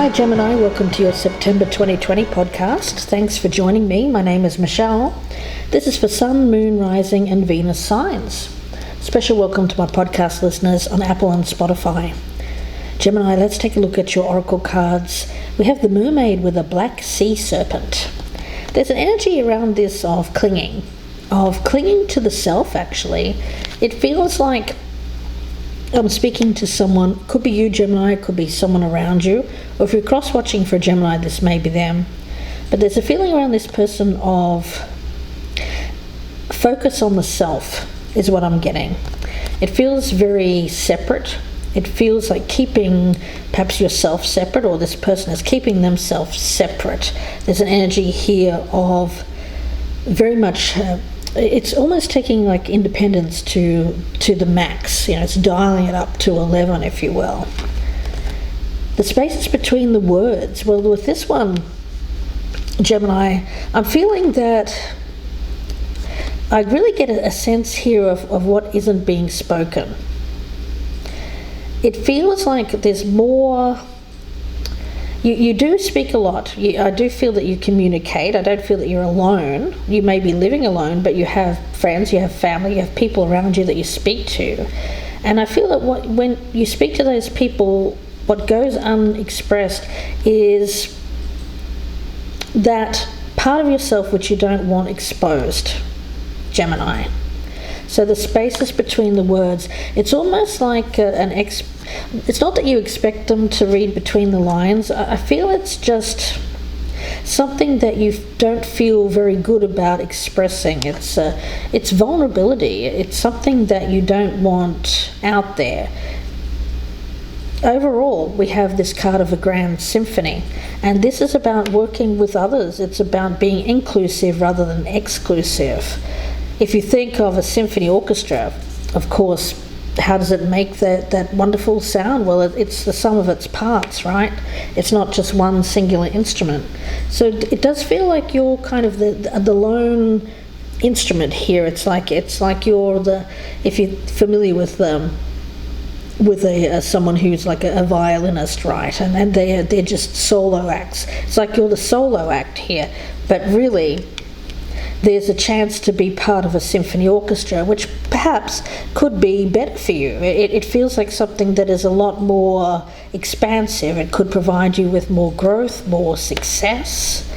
Hi Gemini, welcome to your September 2020 podcast. Thanks for joining me. My name is Michelle. This is for Sun, Moon, Rising and Venus signs. Special welcome to my podcast listeners on Apple and Spotify. Gemini, let's take a look at your oracle cards. We have the mermaid with a black sea serpent. There's an energy around this of clinging to the self actually. It feels like I'm speaking to someone, could be you Gemini, could be someone around you, or if you're cross-watching for Gemini, this may be them. But there's a feeling around this person of focus on the self is what I'm getting. It feels very separate. It feels like keeping perhaps yourself separate, or this person is keeping themselves separate. There's an energy here of very much it's almost taking like independence to the max. It's dialing it up to 11, if you will. The spaces between the words. Well, with this one, Gemini, I'm feeling that I really get a sense here of what isn't being spoken. It feels like there's more. You do speak a lot. I do feel that you communicate. I don't feel that you're alone. You may be living alone, but you have friends, you have family, you have people around you that you speak to. And I feel that when you speak to those people, what goes unexpressed is that part of yourself which you don't want exposed, Gemini. So the spaces between the words, it's almost like it's not that you expect them to read between the lines. I feel it's just something that you don't feel very good about expressing. It's vulnerability. It's something that you don't want out there. Overall, we have this card of a grand symphony, and this is about working with others. It's about being inclusive rather than exclusive. If you think of a symphony orchestra, of course, how does it make that wonderful sound? Well, it's the sum of its parts, right? It's not just one singular instrument. So it does feel like you're kind of the lone instrument here. It's like you're if you're familiar with someone who's like a violinist, right? And they're just solo acts. It's like you're the solo act here, but really there's a chance to be part of a symphony orchestra, which perhaps could be better for you. It feels like something that is a lot more expansive. It could provide you with more growth, more success.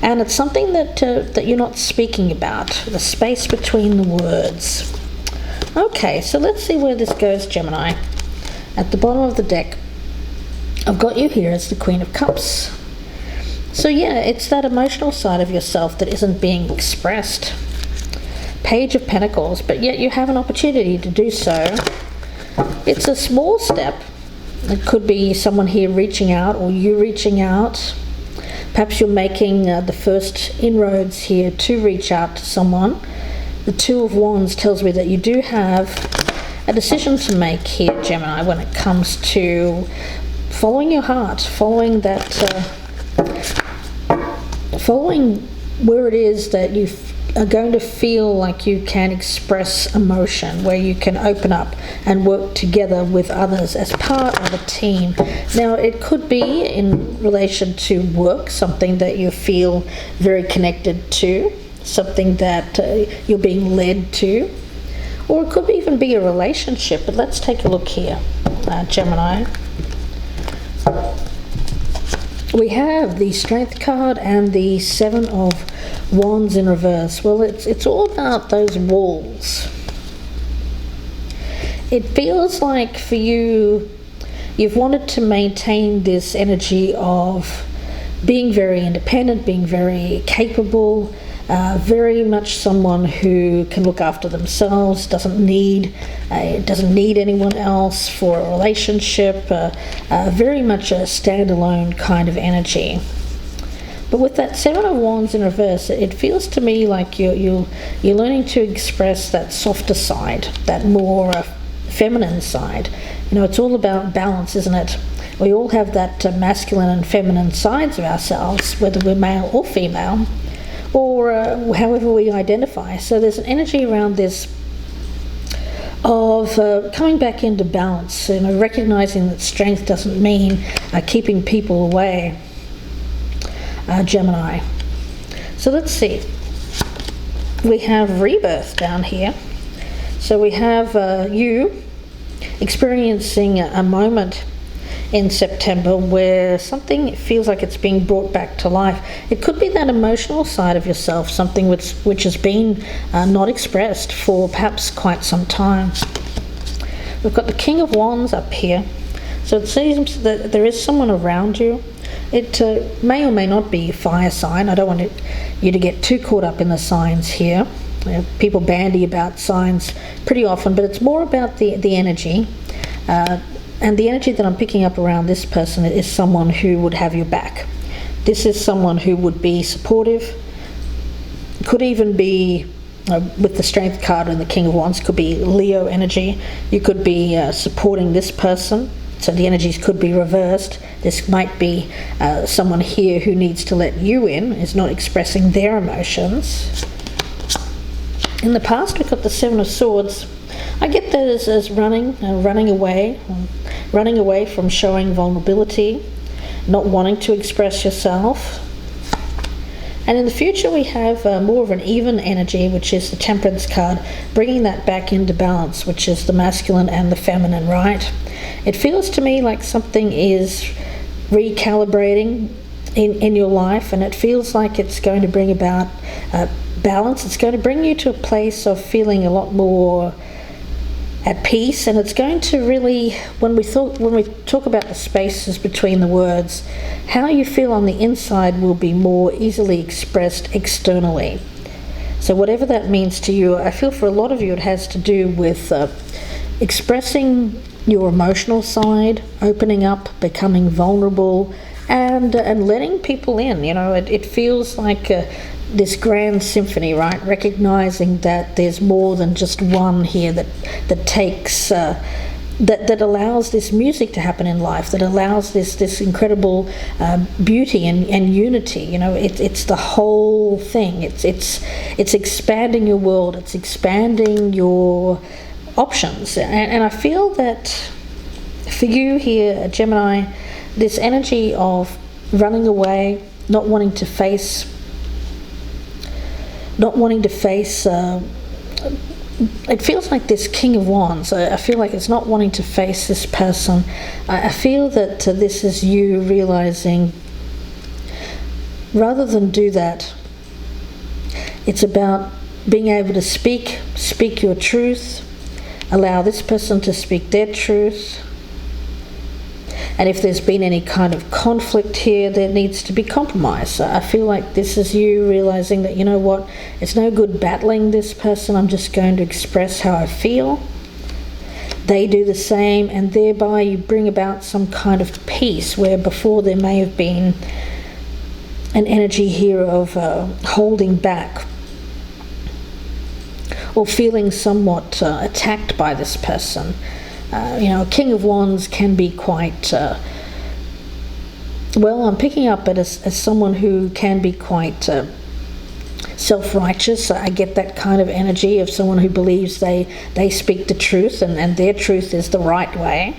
And it's something that you're not speaking about, the space between the words. Okay, so let's see where this goes, Gemini. At the bottom of the deck, I've got you here as the Queen of Cups. So yeah, it's that emotional side of yourself that isn't being expressed. Page of Pentacles, but yet you have an opportunity to do so. It's a small step. It could be someone here reaching out, or you reaching out. Perhaps you're making the first inroads here to reach out to someone. The Two of Wands tells me that you do have a decision to make here, Gemini, when it comes to following your heart, following where it is that you are going to feel like you can express emotion, where you can open up and work together with others as part of a team. Now, it could be in relation to work, something that you feel very connected to, something that you're being led to, or it could even be a relationship. But let's take a look here, Gemini. We have the Strength card and the Seven of Wands in reverse. Well, it's all about those walls. It feels like for you, you've wanted to maintain this energy of being very independent, being very capable, very much someone who can look after themselves, doesn't need anyone else for a relationship, very much a standalone kind of energy. But with that Seven of Wands in reverse, it feels to me like you're learning to express that softer side, that more feminine side. It's all about balance, isn't it? We all have that masculine and feminine sides of ourselves, whether we're male or female, or however we identify. So there's an energy around this of coming back into balance, recognizing that strength doesn't mean keeping people away, Gemini. So let's see. We have rebirth down here. So we have you experiencing a moment in September where something feels like it's being brought back to life. It could be that emotional side of yourself, something which has been not expressed for perhaps quite some time. We've got the King of Wands up here. So it seems that there is someone around you. It may or may not be a fire sign. I don't want you to get too caught up in the signs here. People bandy about signs pretty often, but it's more about the energy. And the energy that I'm picking up around this person is someone who would have your back. This is someone who would be supportive. Could even be, with the Strength card and the King of Wands, could be Leo energy. You could be supporting this person. So the energies could be reversed. This might be someone here who needs to let you in, is not expressing their emotions. In the past, we've got the Seven of Swords. I get that as running away from showing vulnerability, not wanting to express yourself. And in the future, we have more of an even energy, which is the Temperance card, bringing that back into balance, which is the masculine and the feminine, right? It feels to me like something is recalibrating in your life, and it feels like it's going to bring about balance. It's going to bring you to a place of feeling a lot more at peace, and it's going to really, when we talk about the spaces between the words, how you feel on the inside will be more easily expressed externally. So whatever that means to you, I feel for a lot of you it has to do with expressing your emotional side, opening up, becoming vulnerable, and letting people in. It feels like this grand symphony, right? Recognizing that there's more than just one here that takes that allows this music to happen in life, that allows this incredible beauty and unity. It's the whole thing. It's expanding your world. It's expanding your options. And I feel that for you here, Gemini, this energy of running away, not wanting to face it feels like this King of Wands. I feel like it's not wanting to face this person. I feel that this is you realizing, rather than do that, it's about being able to speak your truth, allow this person to speak their truth. And if there's been any kind of conflict here, there needs to be compromise. I feel like this is you realizing that, you know what, it's no good battling this person. I'm just going to express how I feel. They do the same, and thereby you bring about some kind of peace, where before there may have been an energy here of holding back or feeling somewhat attacked by this person. King of Wands can be quite, I'm picking up it as someone who can be quite self-righteous. I get that kind of energy of someone who believes they speak the truth and their truth is the right way.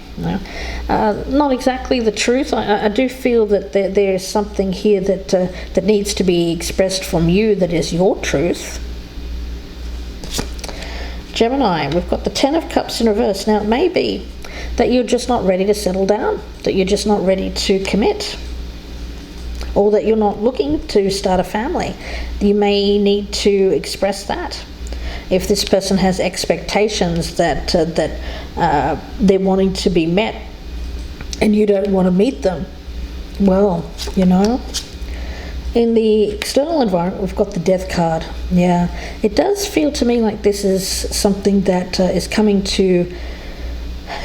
Not exactly the truth. I do feel that there is something here that needs to be expressed from you that is your truth. Gemini, we've got the Ten of Cups in reverse. Now, it may be that you're just not ready to settle down, that you're just not ready to commit, or that you're not looking to start a family. You may need to express that. If this person has expectations that they're wanting to be met and you don't want to meet them, in the external environment, we've got the Death card. Yeah, it does feel to me like this is something that is coming to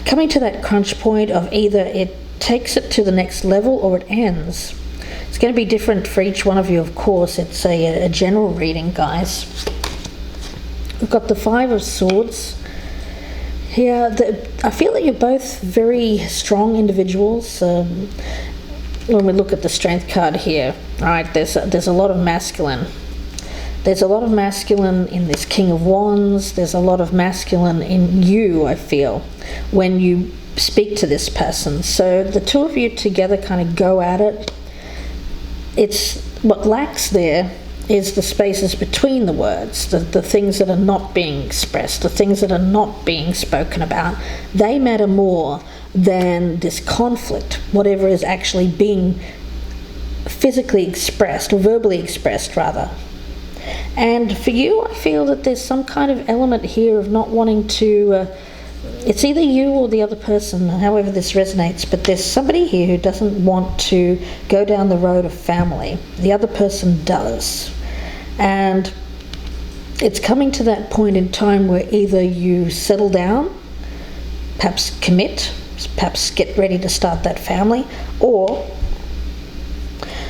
that crunch point of either it takes it to the next level or it ends. It's going to be different for each one of you, of course. It's a general reading, guys. We've got the Five of Swords. Yeah, I feel that you're both very strong individuals. When we look at the Strength card here, right, there's a lot of masculine. There's a lot of masculine in this King of Wands. There's a lot of masculine in you, I feel, when you speak to this person. So the two of you together kind of go at it. It's what lacks there is the spaces between the words, the things that are not being expressed, the things that are not being spoken about. They matter more than this conflict, whatever is actually being physically expressed, or verbally expressed rather. And for you, I feel that there's some kind of element here of not wanting to, it's either you or the other person, however this resonates, but there's somebody here who doesn't want to go down the road of family. The other person does. And it's coming to that point in time where either you settle down, perhaps commit, perhaps get ready to start that family, or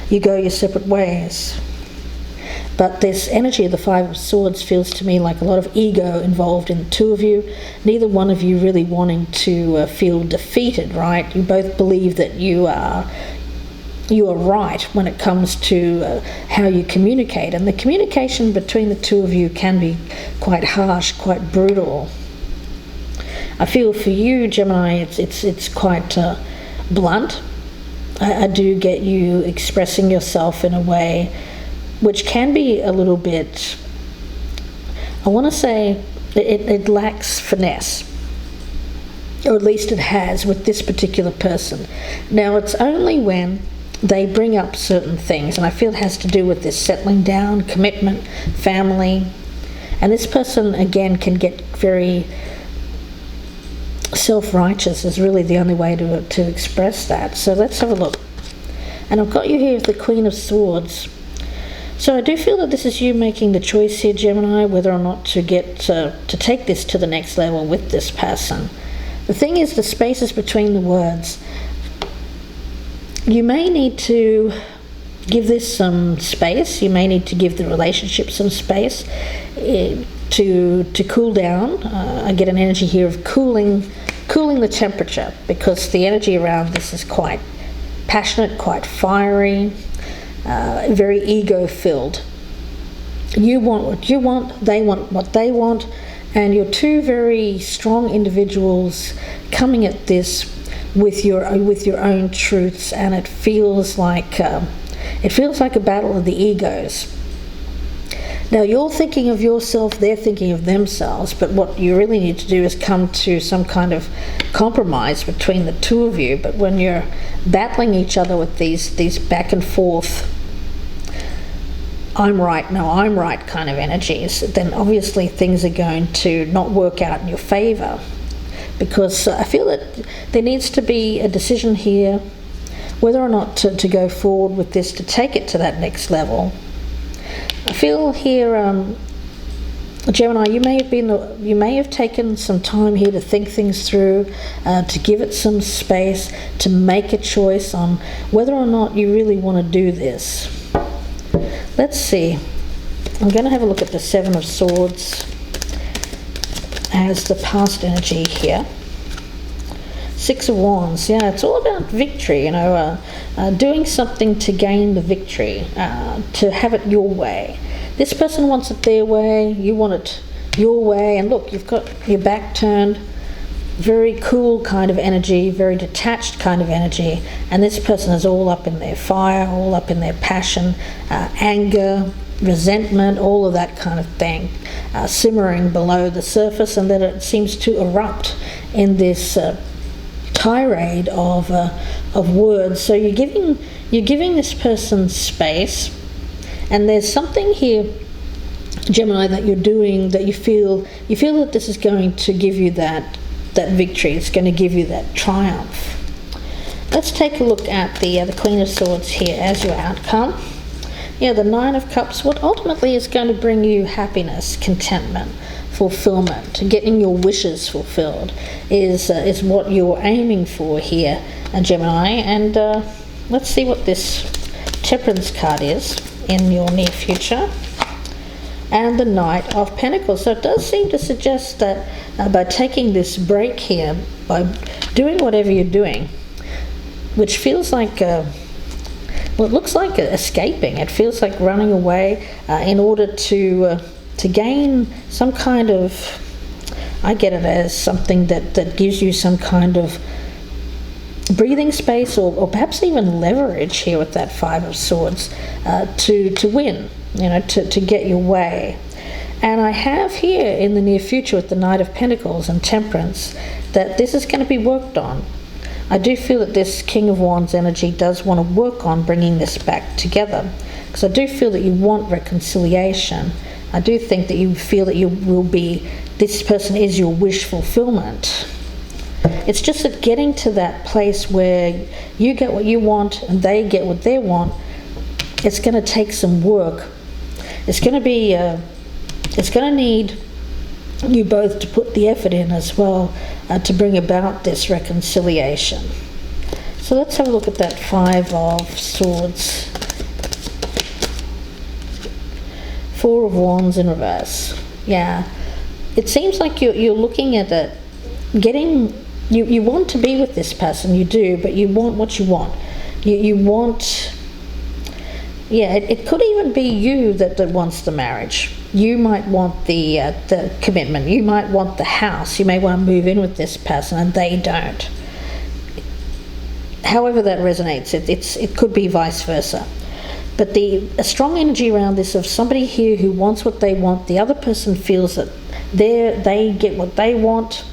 you go your separate ways. But this energy of the Five of Swords feels to me like a lot of ego involved in the two of you. Neither one of you really wanting to feel defeated, right? You both believe that you are right when it comes to how you communicate. And the communication between the two of you can be quite harsh, quite brutal. I feel for you, Gemini, it's quite blunt. I do get you expressing yourself in a way which can be a little bit, I want to say, it lacks finesse. Or at least it has with this particular person. Now, it's only when they bring up certain things, and I feel it has to do with this settling down, commitment, family. And this person, again, can get very self-righteous is really the only way to express that. So let's have a look. And I've got you here with the Queen of Swords. So I do feel that this is you making the choice here, Gemini, whether or not to get to take this to the next level with this person. The thing is, the spaces between the words. You may need to give this some space. You may need to give the relationship some space to cool down. I get an energy here of cooling the temperature, because the energy around this is quite passionate, quite fiery, very ego-filled. You want what you want, they want what they want, and you're two very strong individuals coming at this with your own truths, and it feels like a battle of the egos. Now, you're thinking of yourself, they're thinking of themselves, but what you really need to do is come to some kind of compromise between the two of you. But when you're battling each other with these back and forth, I'm right, no, I'm right kind of energies, then obviously things are going to not work out in your favor. Because I feel that there needs to be a decision here whether or not to go forward with this, to take it to that next level. I feel here, Gemini, you may have taken some time here to think things through, to give it some space, to make a choice on whether or not you really want to do this. Let's see. I'm going to have a look at the Seven of Swords as the past energy here. Six of Wands, yeah, it's all about victory, doing something to gain the victory, to have it your way. This person wants it their way, you want it your way, and look, you've got your back turned, very cool kind of energy, very detached kind of energy, and this person is all up in their fire, all up in their passion, anger, resentment, all of that kind of thing, simmering below the surface, and then it seems to erupt in this tirade of words. So you're giving this person space, and there's something here, Gemini, that you're doing that you feel that this is going to give you that victory. It's going to give you that triumph. Let's take a look at the Queen of Swords here as your outcome. Yeah, the Nine of Cups. What ultimately is going to bring you happiness, contentment, fulfillment, getting your wishes fulfilled is what you're aiming for here, Gemini. And let's see what this Temperance card is in your near future. And the Knight of Pentacles. So it does seem to suggest that by taking this break here, by doing whatever you're doing, which feels like well, it looks like escaping. It feels like running away in order to gain some kind of, I get it as something that gives you some kind of breathing space, or perhaps even leverage here with that Five of Swords, to win, to get your way. And I have here in the near future with the Knight of Pentacles and Temperance that this is going to be worked on. I do feel that this King of Wands energy does want to work on bringing this back together, because I do feel that you want reconciliation. I do think that you feel that you will be, this person is your wish fulfillment. It's just that getting to that place where you get what you want and they get what they want, it's going to take some work. It's going to be, it's going to need you both to put the effort in as well to bring about this reconciliation. So let's have a look at that Five of Swords. Four of Wands in reverse. Yeah, it seems like you're looking at it, getting, you want to be with this person, you do, but you want what you want. You want, yeah, it could even be you that wants the marriage. You might want the commitment. You might want the house. You may want to move in with this person and they don't. However that resonates, it could be vice versa. But a strong energy around this of somebody here who wants what they want, the other person feels that they get what they want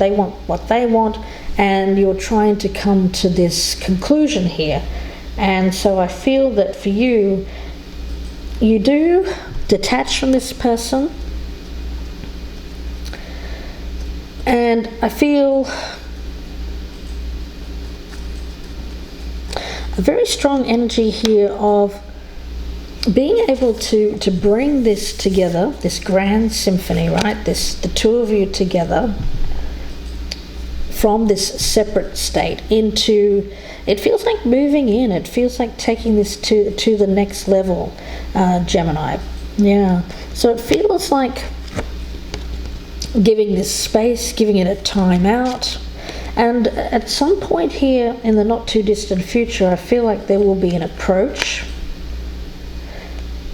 what they want, and you're trying to come to this conclusion here. And so I feel that for you, you do detach from this person, and I feel a very strong energy here of being able to bring this together, this grand symphony, right? The two of you together from this separate state into, it feels like moving in, it feels like taking this to the next level, Gemini. Yeah, so it feels like giving this space, giving it a time out. And at some point here in the not too distant future, I feel like there will be an approach.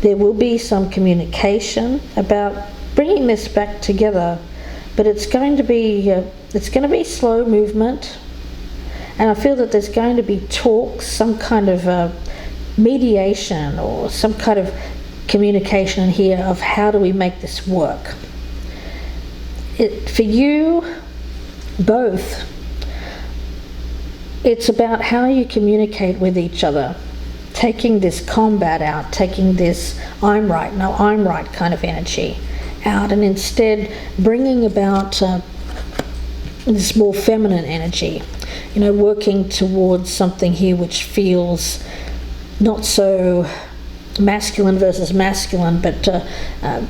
There will be some communication about bringing this back together, but it's going to be slow movement. And I feel that there's going to be talks, some kind of mediation or some kind of communication here of how do we make this work. For you both, it's about how you communicate with each other, taking this combat out, taking this I'm right, no I'm right kind of energy out, and instead bringing about this more feminine energy, working towards something here which feels not so masculine versus masculine, but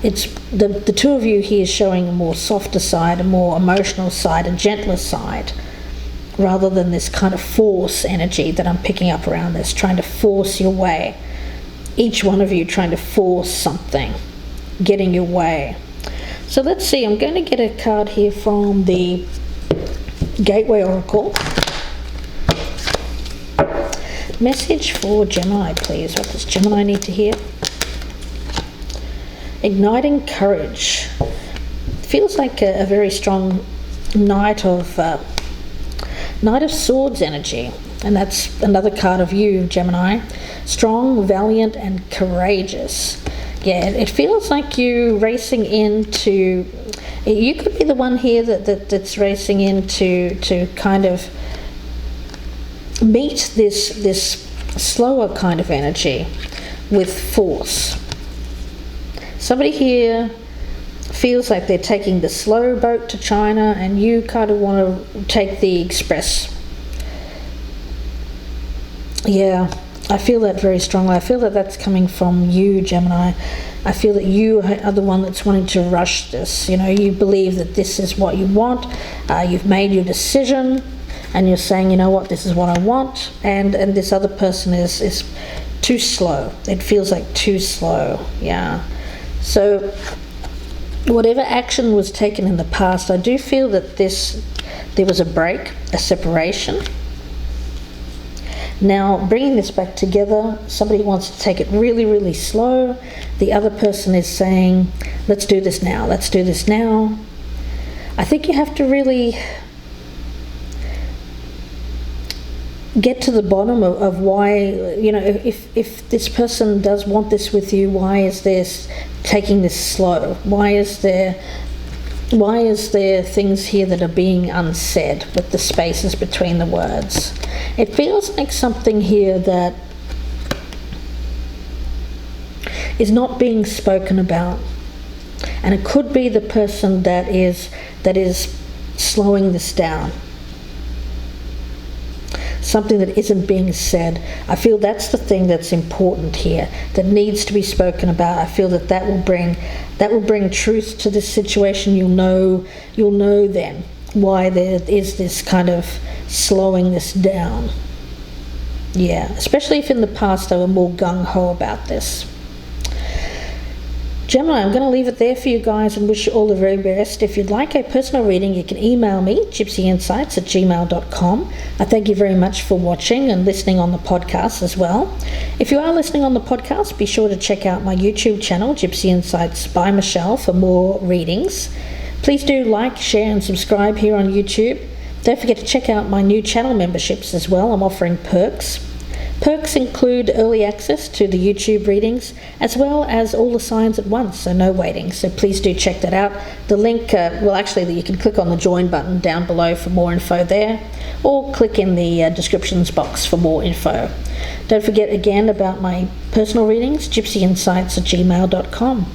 it's the two of you here showing a more softer side, a more emotional side, a gentler side, rather than this kind of force energy that I'm picking up around this, trying to force your way. Each one of you trying to force something, getting your way. So let's see, I'm going to get a card here from the Gateway Oracle. Message for Gemini, please. What does Gemini need to hear? Igniting courage. Feels like a very strong Knight of Swords energy, and that's another card of you, Gemini. Strong, valiant, and courageous. Yeah, it feels like you racing into. You could be the one here that's racing into kind of meet this slower kind of energy with force. Somebody here feels like they're taking the slow boat to China, and you kind of want to take the express. Yeah, I feel that very strongly. I feel that that's coming from you, Gemini. I feel that you are the one that's wanting to rush this. You believe that this is what you want. You've made your decision, and you're saying, you know what, this is what I want, and this other person is too slow. It feels like too slow. Yeah. So whatever action was taken in the past, I do feel that there was a break, a separation. Now, bringing this back together, somebody wants to take it really, really slow. The other person is saying, let's do this now, let's do this now. I think you have to really get to the bottom of why, if this person does want this with you, why is this taking this slow? Why is there things here that are being unsaid with the spaces between the words? It feels like something here that is not being spoken about, and it could be the person that is slowing this down. Something that isn't being said. I feel that's the thing that's important here, that needs to be spoken about. I feel that will bring truth to this situation. You'll know then why there is this kind of slowing this down. Yeah, especially if in the past they were more gung-ho about this. Gemini, I'm going to leave it there for you guys and wish you all the very best. If you'd like a personal reading, you can email me, gypsyinsights@gmail.com. I thank you very much for watching and listening on the podcast as well. If you are listening on the podcast, be sure to check out my YouTube channel, Gypsy Insights by Michelle, for more readings. Please do like, share and subscribe here on YouTube. Don't forget to check out my new channel memberships as well. I'm offering perks. Perks include early access to the YouTube readings, as well as all the signs at once, so no waiting. So please do check that out. The link, you can click on the join button down below for more info there, or click in the descriptions box for more info. Don't forget again about my personal readings, gypsyinsights@gmail.com.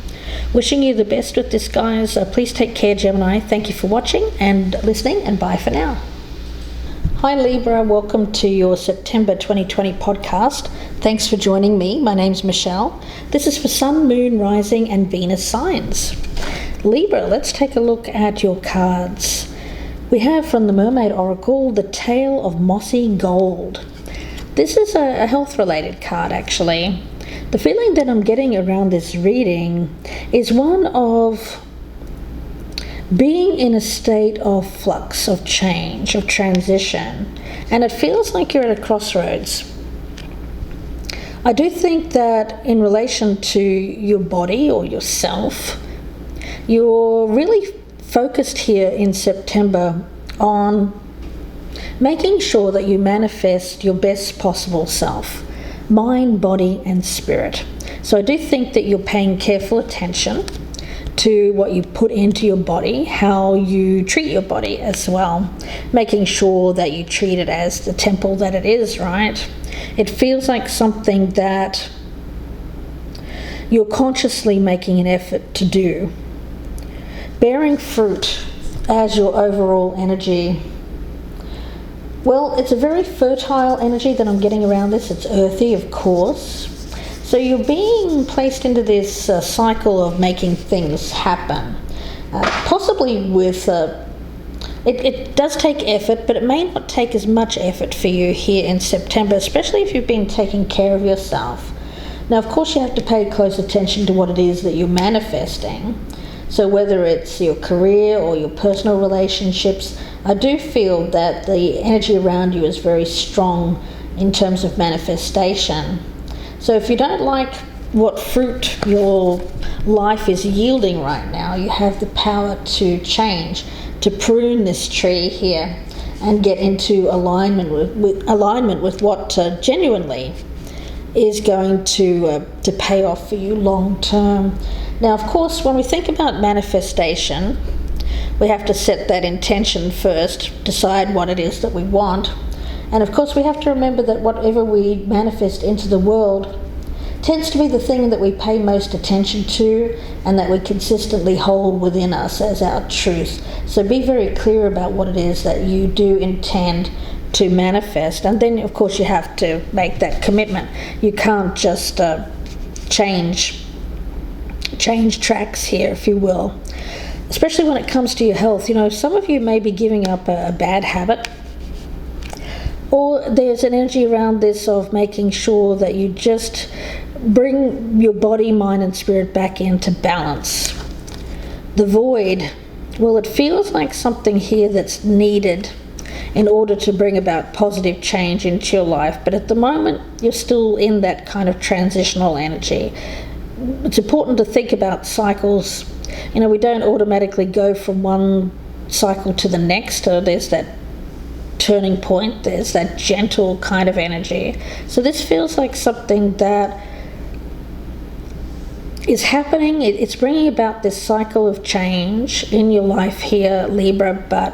Wishing you the best with this, guys. Please take care, Gemini. Thank you for watching and listening, and bye for now. Hi Libra, welcome to your September 2020 podcast. Thanks for joining me. My name's Michelle. This is for Sun, Moon, Rising and Venus signs. Libra, let's take a look at your cards. We have from the Mermaid Oracle, the Tale of Mossy Gold. This is a health-related card actually. The feeling that I'm getting around this reading is one of being in a state of flux, of change, of transition, and it feels like you're at a crossroads. I do think that in relation to your body or yourself, you're really focused here in September on making sure that you manifest your best possible self, mind, body and spirit. So I do think that you're paying careful attention to what you put into your body, how you treat your body as well, making sure that you treat it as the temple that it is, right? It feels like something that you're consciously making an effort to do, bearing fruit as your overall energy. Well, it's a very fertile energy that I'm getting around this. It's earthy, of course. So you're being placed into this cycle of making things happen, possibly with, it does take effort, but it may not take as much effort for you here in September, especially if you've been taking care of yourself. Now, of course, you have to pay close attention to what it is that you're manifesting. So whether it's your career or your personal relationships, I do feel that the energy around you is very strong in terms of manifestation. So if you don't like what fruit your life is yielding right now, you have the power to change, to prune this tree here and get into alignment with what genuinely is going to pay off for you long term. Now, of course, when we think about manifestation, we have to set that intention first, decide what it is that we want. And of course, we have to remember that whatever we manifest into the world tends to be the thing that we pay most attention to and that we consistently hold within us as our truth. So be very clear about what it is that you do intend to manifest. And then, of course, you have to make that commitment. You can't just change tracks here, if you will. Especially when it comes to your health. You know, some of you may be giving up a bad habit, or there's an energy around this of making sure that you just bring your body, mind and spirit back into balance. The void, well, it feels like something here that's needed in order to bring about positive change into your life. But at the moment, you're still in that kind of transitional energy. It's important to think about cycles. You know, we don't automatically go from one cycle to the next. There's that turning point, there's that gentle kind of energy. So this feels like something that is happening. It's bringing about this cycle of change in your life here, Libra, but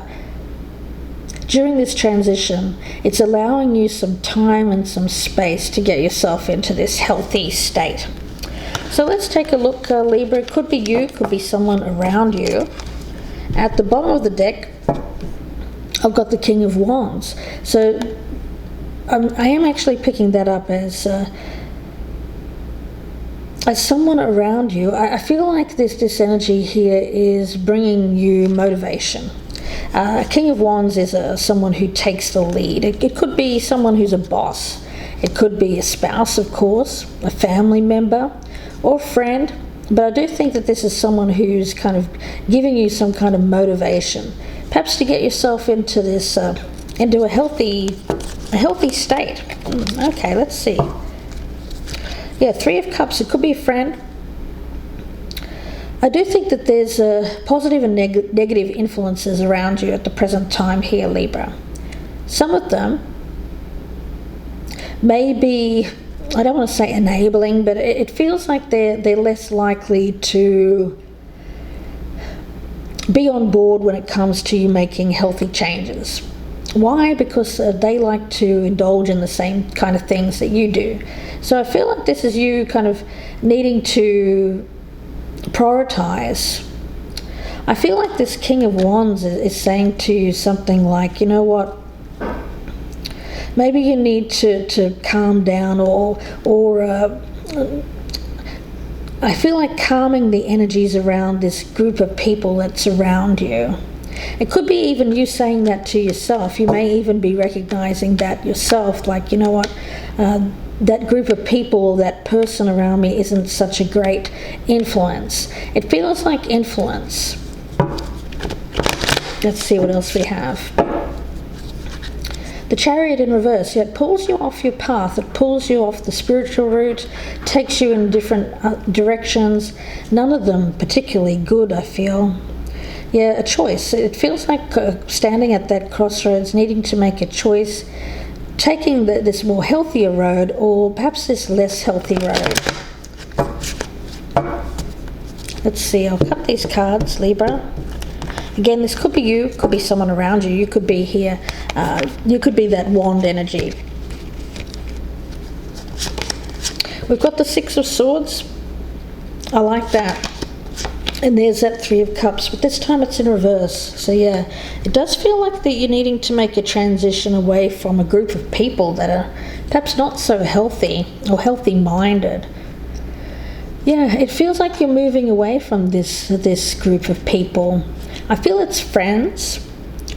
during this transition, it's allowing you some time and some space to get yourself into this healthy state. So let's take a look, Libra. It could be you, could be someone around you. At the bottom of the deck, I've got the King of Wands. So I am actually picking that up as someone around you. I feel like this energy here is bringing you motivation. King of Wands is someone who takes the lead. It could be someone who's a boss. It could be a spouse, of course, a family member, or a friend. But I do think that this is someone who's kind of giving you some kind of motivation, perhaps to get yourself into this, into a healthy state. Okay, let's see. Yeah, Three of Cups. It could be a friend. I do think that there's positive and negative influences around you at the present time here, Libra. Some of them may be, I don't want to say enabling, but it feels like they're less likely to be on board when it comes to you making healthy changes. Why? Because they like to indulge in the same kind of things that you do. So I feel like this is you kind of needing to prioritize. I feel like this King of Wands is saying to you something like, you know what, maybe you need to calm down, or I feel like calming the energies around this group of people that's around you. It could be even you saying that to yourself. You may even be recognizing that yourself, like, you know what, that group of people, that person around me isn't such a great influence. It feels like influence. Let's see what else we have. The Chariot in reverse. Yeah, it pulls you off your path. It pulls you off the spiritual route, takes you in different directions. None of them particularly good, I feel. Yeah, a choice. It feels like standing at that crossroads, needing to make a choice, taking this more healthier road, or perhaps this less healthy road. Let's see, I'll cut these cards, Libra. Again, this could be you, could be someone around you. You could be here. You could be that wand energy. We've got the Six of Swords. I like that. And there's that Three of Cups, but this time it's in reverse. So yeah, it does feel like that you're needing to make a transition away from a group of people that are perhaps not so healthy or healthy-minded. Yeah, it feels like you're moving away from this group of people. I feel it's friends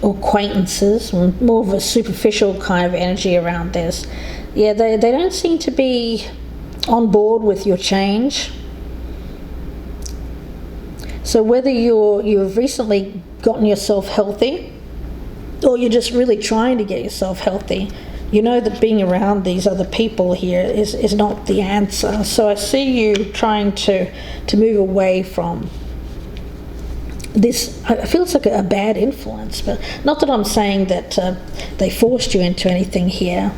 or acquaintances, or more of a superficial kind of energy around this. Yeah, they don't seem to be on board with your change. So whether you've recently gotten yourself healthy, or you're just really trying to get yourself healthy, you know that being around these other people here is not the answer. So I see you trying to move away from this. I feel it's like a bad influence, but not that I'm saying that they forced you into anything here.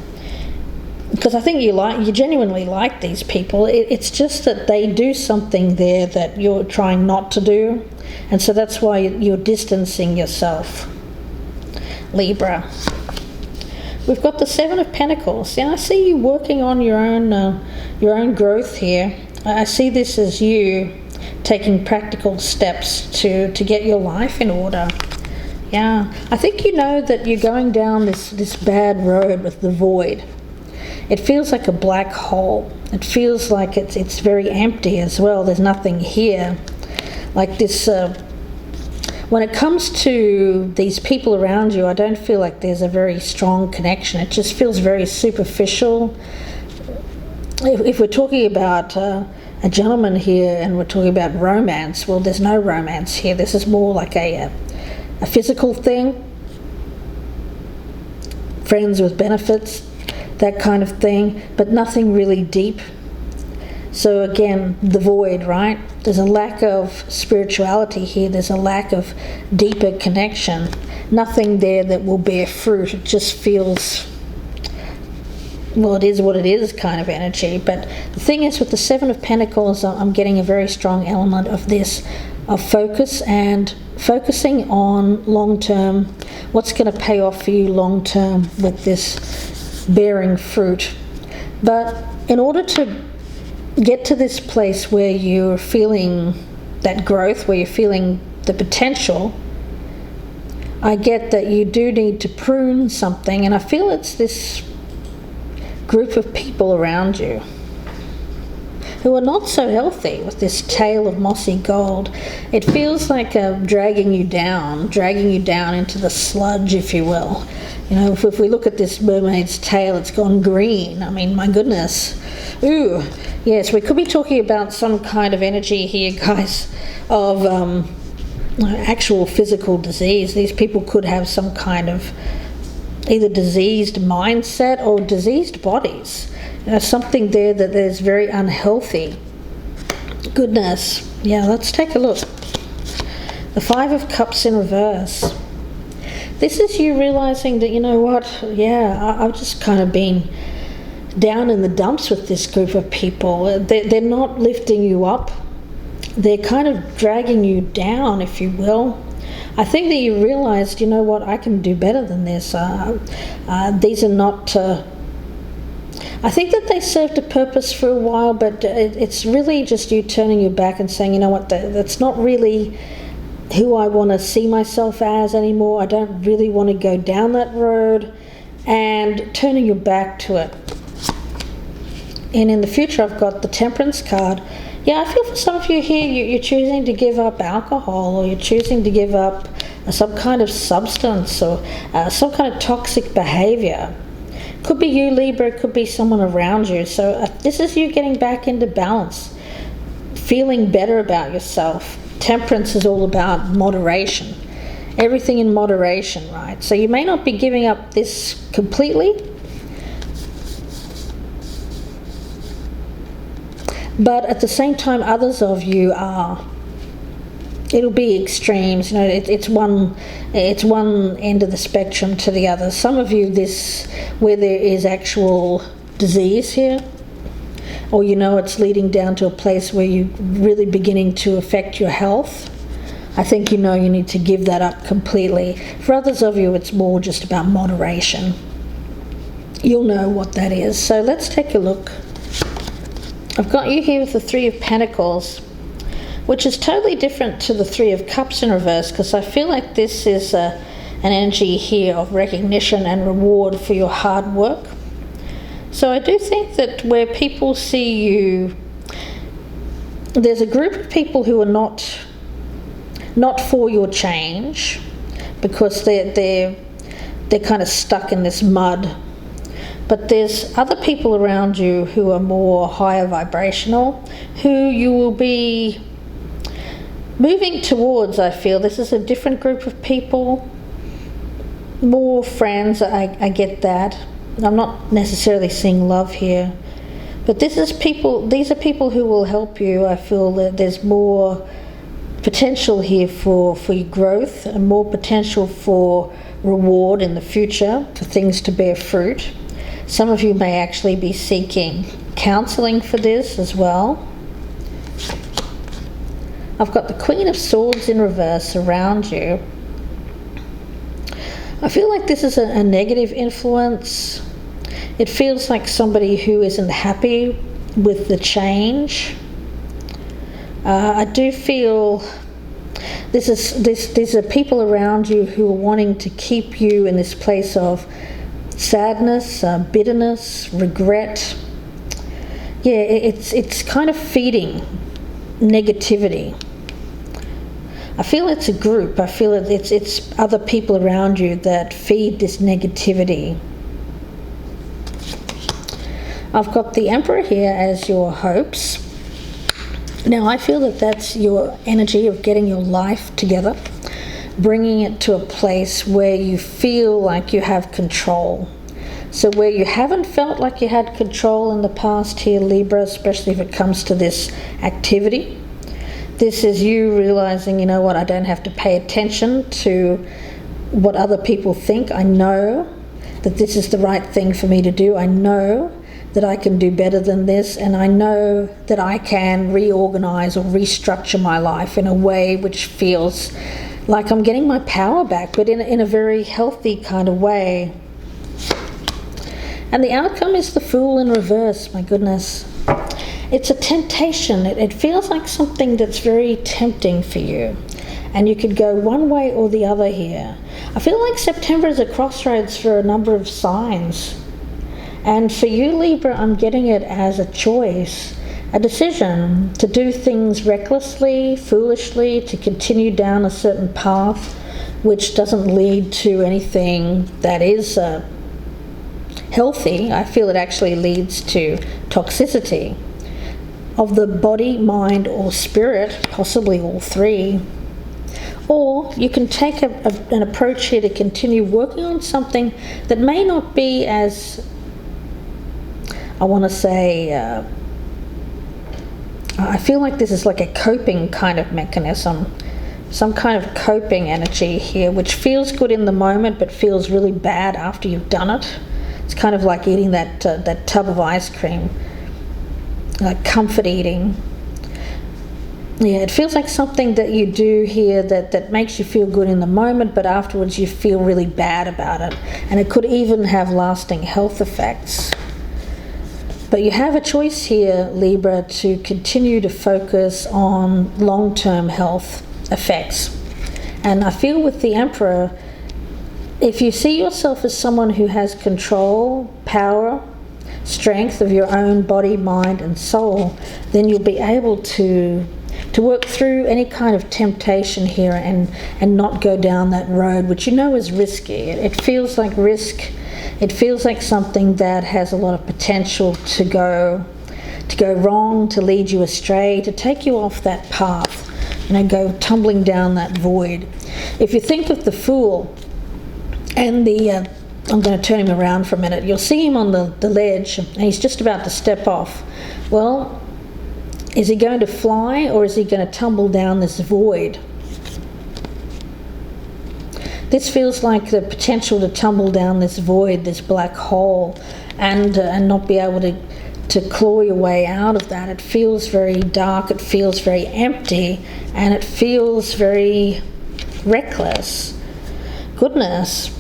Because I think you genuinely like these people. It's just that they do something there that you're trying not to do, and so that's why you're distancing yourself, Libra. We've got the Seven of Pentacles. Yeah, I see you working on your own growth here. I see this as you taking practical steps to get your life in order. Yeah, I think you know that you're going down this bad road with the void. It feels like a black hole. It feels like it's very empty as well. There's nothing here. Like this, when it comes to these people around you, I don't feel like there's a very strong connection. It just feels very superficial. If we're talking about a gentleman here and we're talking about romance, well, there's no romance here. This is more like a physical thing. friends with benefits, that kind of thing, but nothing really deep. So again, the void, right? There's a lack of spirituality here. There's a lack of deeper connection. Nothing there that will bear fruit. It just feels, well, it is what it is kind of energy. But the thing is, with the Seven of Pentacles, I'm getting a very strong element of this, of focus and focusing on long-term, what's going to pay off for you long-term with this bearing fruit. But in order to get to this place where you're feeling that growth, where you're feeling the potential, I get that you do need to prune something, and I feel it's this group of people around you who are not so healthy with this tail of mossy gold. It feels like dragging you down into the sludge, if you will. You know, if we look at this mermaid's tail, it's gone green. I mean, my goodness. Ooh, yes, we could be talking about some kind of energy here, guys, of actual physical disease. These people could have some kind of either diseased mindset or diseased bodies. Something there that is very unhealthy. Goodness. Yeah, let's take a look. The Five of Cups in reverse. This is you realizing that, you know what, yeah, I've just kind of been down in the dumps with this group of people. They're not lifting you up. They're kind of dragging you down, if you will. I think that you realized, you know what, I can do better than this. These are not... I think that they served a purpose for a while, but it's really just you turning your back and saying, you know what, that's not really who I want to see myself as anymore. I don't really want to go down that road, and turning your back to it. And in the future, I've got the Temperance card. Yeah, I feel for some of you here, you're choosing to give up alcohol, or you're choosing to give up some kind of substance, or some kind of toxic behavior. Could be you, Libra, it could be someone around you. So this is you getting back into balance, feeling better about yourself. Temperance is all about moderation. Everything in moderation, right? So you may not be giving up this completely, but at the same time, others of you are. It'll be extremes, you know. It's one end of the spectrum to the other. Some of you, this where there is actual disease here, or you know it's leading down to a place where you're really beginning to affect your health. I think you know you need to give that up completely. For others of you, it's more just about moderation. You'll know what that is. So let's take a look. I've got you here with the Three of Pentacles, which is totally different to the Three of Cups in reverse, because I feel like this is an energy here of recognition and reward for your hard work. So I do think that where people see you, there's a group of people who are not for your change, because they're kind of stuck in this mud. But there's other people around you who are more higher vibrational, who you will be moving towards. I feel this is a different group of people, more friends. I get that. I'm not necessarily seeing love here, but these are people who will help you. I feel that there's more potential here for your growth, and more potential for reward in the future, for things to bear fruit. Some of you may actually be seeking counseling for this as well. I've got the Queen of Swords in reverse around you. I feel like this is a negative influence. It feels like somebody who isn't happy with the change. I do feel these are people around you who are wanting to keep you in this place of sadness, bitterness, regret. Yeah, it's kind of feeding negativity. I feel it's a group. I feel it's other people around you that feed this negativity. I've got the Emperor here as your hopes. Now I feel that that's your energy of getting your life together, bringing it to a place where you feel like you have control. So where you haven't felt like you had control in the past here, Libra, especially if it comes to this activity, this is you realizing, you know what, I don't have to pay attention to what other people think. I know that this is the right thing for me to do. I know that I can do better than this, and I know that I can reorganize or restructure my life in a way which feels like I'm getting my power back, but in a very healthy kind of way. And the outcome is the Fool in reverse. My goodness. It's a temptation. It feels like something that's very tempting for you. And you could go one way or the other here. I feel like September is a crossroads for a number of signs. And for you, Libra, I'm getting it as a choice, a decision to do things recklessly, foolishly, to continue down a certain path which doesn't lead to anything that is healthy. I feel it actually leads to toxicity of the body, mind, or spirit, possibly all three. Or you can take an approach here to continue working on something that may not be as, I want to say, I feel like this is like a coping kind of mechanism, some kind of coping energy here, which feels good in the moment but feels really bad after you've done it. It's kind of like eating that tub of ice cream, like comfort eating. Yeah, it feels like something that you do here that makes you feel good in the moment, but afterwards you feel really bad about it. And it could even have lasting health effects. But you have a choice here, Libra, to continue to focus on long-term health effects. And I feel with the Emperor, if you see yourself as someone who has control, power, strength of your own body, mind, and soul, then you'll be able to work through any kind of temptation here and not go down that road, which you know is risky. It feels like risk. It feels like something that has a lot of potential to go wrong, to lead you astray, to take you off that path, go tumbling down that void. If you think of the Fool and I'm going to turn him around for a minute, you'll see him on the ledge and he's just about to step off. Well, is he going to fly or is he going to tumble down this void? This feels like the potential to tumble down this void, this black hole, and not be able to claw your way out of that. It feels very dark, it feels very empty, and it feels very reckless. Goodness.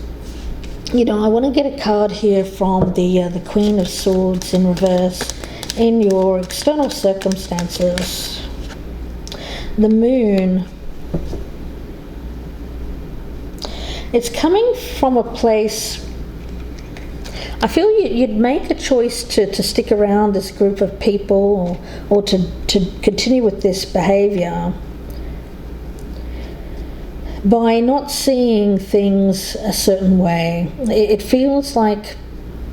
I want to get a card here from the Queen of Swords in reverse. In your external circumstances, the Moon. It's coming from a place, I feel you'd make a choice to stick around this group of people or to continue with this behavior by not seeing things a certain way. It feels like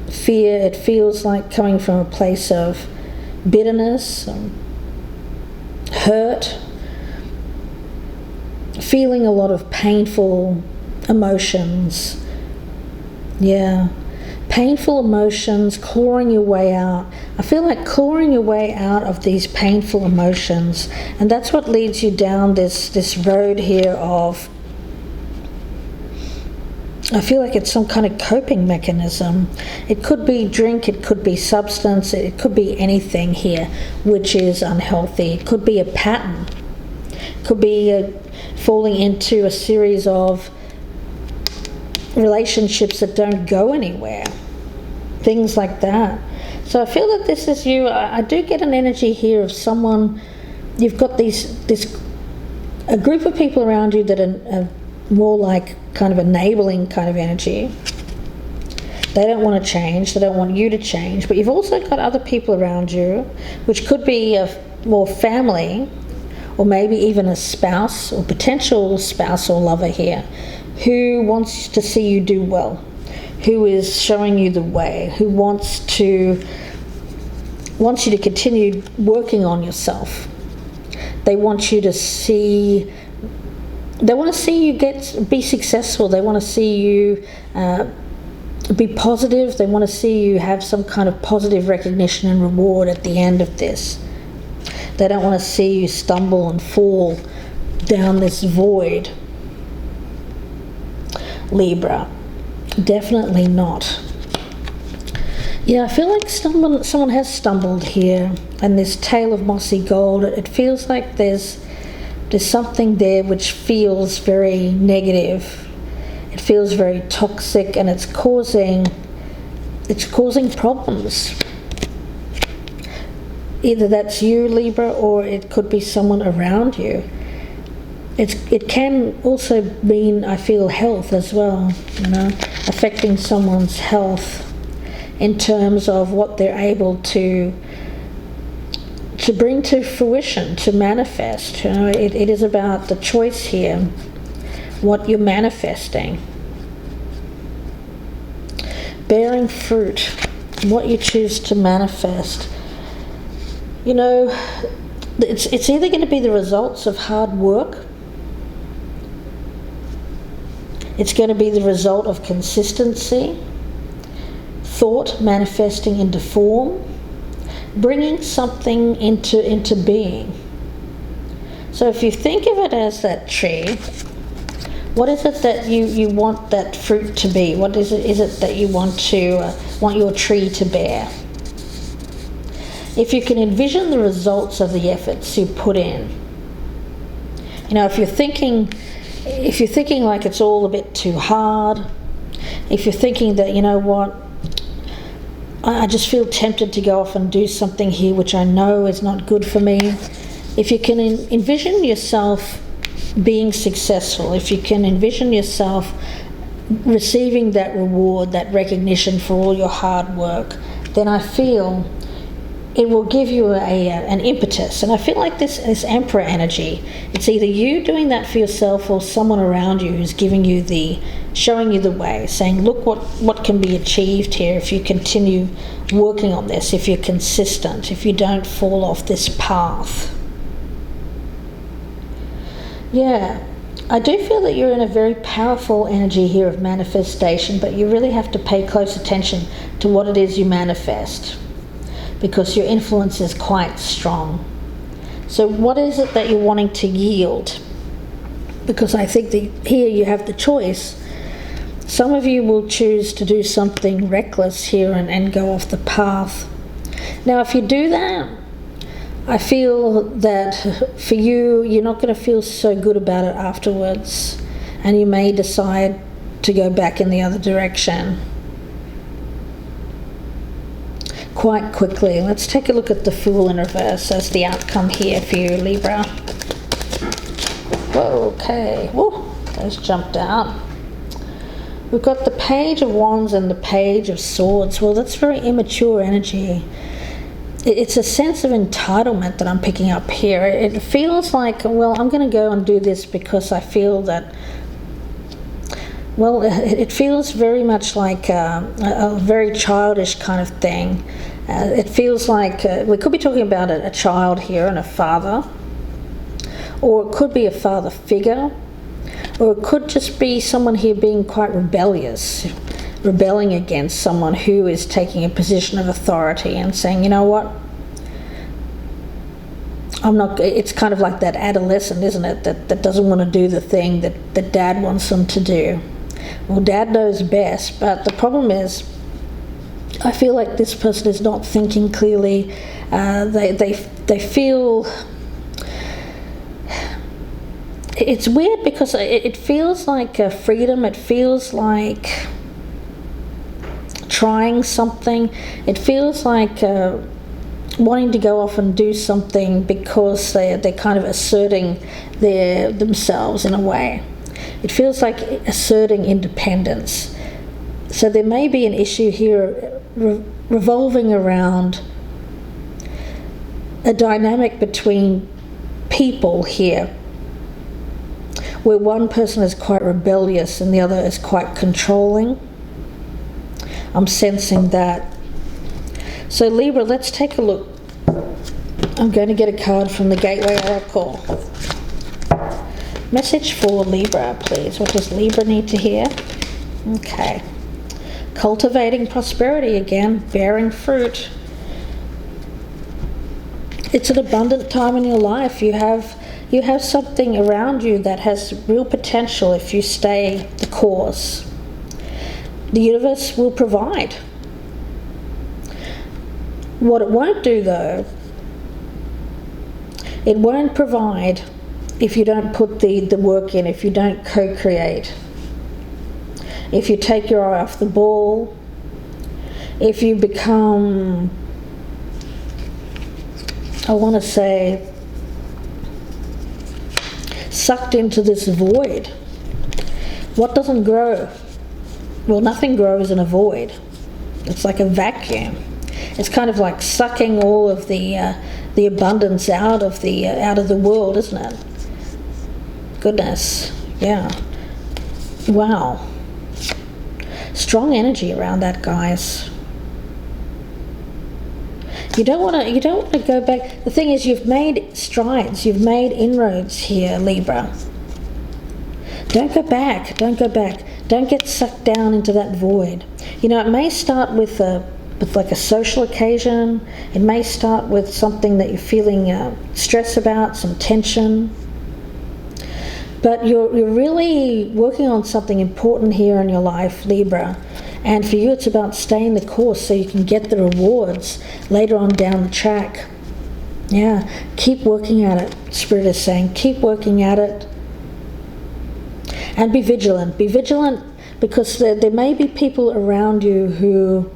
fear, it feels like coming from a place of bitterness, hurt, feeling a lot of painful emotions. Yeah, painful emotions, clawing your way out. I feel like clawing your way out of these painful emotions, and that's what leads you down this road here of, I feel like it's some kind of coping mechanism. It could be drink, it could be substance, it could be anything here which is unhealthy. It could be a pattern. It could be falling into a series of relationships that don't go anywhere. Things like that. So I feel that this is you. I do get an energy here of someone, you've got a group of people around you that are more like kind of enabling kind of energy. They don't want to change, they don't want you to change, but you've also got other people around you, which could be a more family, or maybe even a spouse or potential spouse or lover here, who wants to see you do well, who is showing you the way, who wants you to continue working on yourself. They want you to see you be successful. They want to see you be positive. They want to see you have some kind of positive recognition and reward at the end of this. They don't want to see you stumble and fall down this void, Libra. Definitely not. Yeah, I feel like someone has stumbled here, and this tail of mossy gold, it feels like there's something there which feels very negative. It feels very toxic, and it's causing problems. Either that's you, Libra, or it could be someone around you. It can also mean, I feel, health as well, affecting someone's health in terms of what they're able to bring to fruition, to manifest. It is about the choice here, what you're manifesting. Bearing fruit, what you choose to manifest. It's either going to be the results of hard work, it's going to be the result of consistency, thought manifesting into form, bringing something into being. So if you think of it as that tree, what is it that you want that fruit to be? What is it that you want your tree to bear? If you can envision the results of the efforts you put in, if you're thinking like it's all a bit too hard, if you're thinking that, I just feel tempted to go off and do something here which I know is not good for me. If you can envision yourself being successful, if you can envision yourself receiving that reward, that recognition for all your hard work, then I feel it will give you an impetus. And I feel like this Emperor energy, it's either you doing that for yourself or someone around you who's showing you the way, saying, look what can be achieved here if you continue working on this, if you're consistent, if you don't fall off this path. Yeah, I do feel that you're in a very powerful energy here of manifestation, but you really have to pay close attention to what it is you manifest, because your influence is quite strong. So what is it that you're wanting to yield? Because I think that here you have the choice. Some of you will choose to do something reckless here and go off the path. Now, if you do that, I feel that for you, you're not going to feel so good about it afterwards, and you may decide to go back in the other direction quite quickly. Let's take a look at the Fool in reverse as the outcome here for you, Libra. Whoa, okay. Whoa, those jumped out. We've got the Page of Wands and the Page of Swords. Well, that's very immature energy. It's a sense of entitlement that I'm picking up here. It feels like, well, I'm going to go and do this because I feel that, well, it feels very much like a very childish kind of thing. It feels like we could be talking about a child here and a father, or it could be a father figure, or it could just be someone here being quite rebellious, rebelling against someone who is taking a position of authority and saying, you know what, I'm not. It's kind of like that adolescent, isn't it, that doesn't want to do the thing that dad wants them to do. Well, dad knows best, but the problem is, I feel like this person is not thinking clearly. They feel, it's weird because it feels like freedom. It feels like trying something. It feels like wanting to go off and do something because they're kind of asserting themselves in a way. It feels like asserting independence. So there may be an issue here revolving around a dynamic between people here, where one person is quite rebellious and the other is quite controlling. I'm sensing that. So Libra, let's take a look. I'm going to get a card from the Gateway Oracle. Message for Libra, please. What does Libra need to hear? Okay. cultivating prosperity again, bearing fruit. It's an abundant time in your life. You have something around you that has real potential if you stay the course. The universe will provide. What it won't do, though, it won't provide if you don't put the work in, if you don't co-create, if you take your eye off the ball, if you become, I want to say, sucked into this void. What doesn't grow? Well, nothing grows in a void. It's like a vacuum. It's kind of like sucking all of the abundance out of the world, isn't it? Goodness, yeah. Wow. Strong energy around that, guys. You don't want to go back. The thing is, you've made strides, you've made inroads here, Libra. Don't go back. Don't get sucked down into that void. You know, it may start with like a social occasion. It may start with something that you're feeling stress about, some tension. But you're really working on something important here in your life, Libra. And for you, it's about staying the course so you can get the rewards later on down the track. Yeah, keep working at it, Spirit is saying. Keep working at it. And be vigilant. Be vigilant because there may be people around you who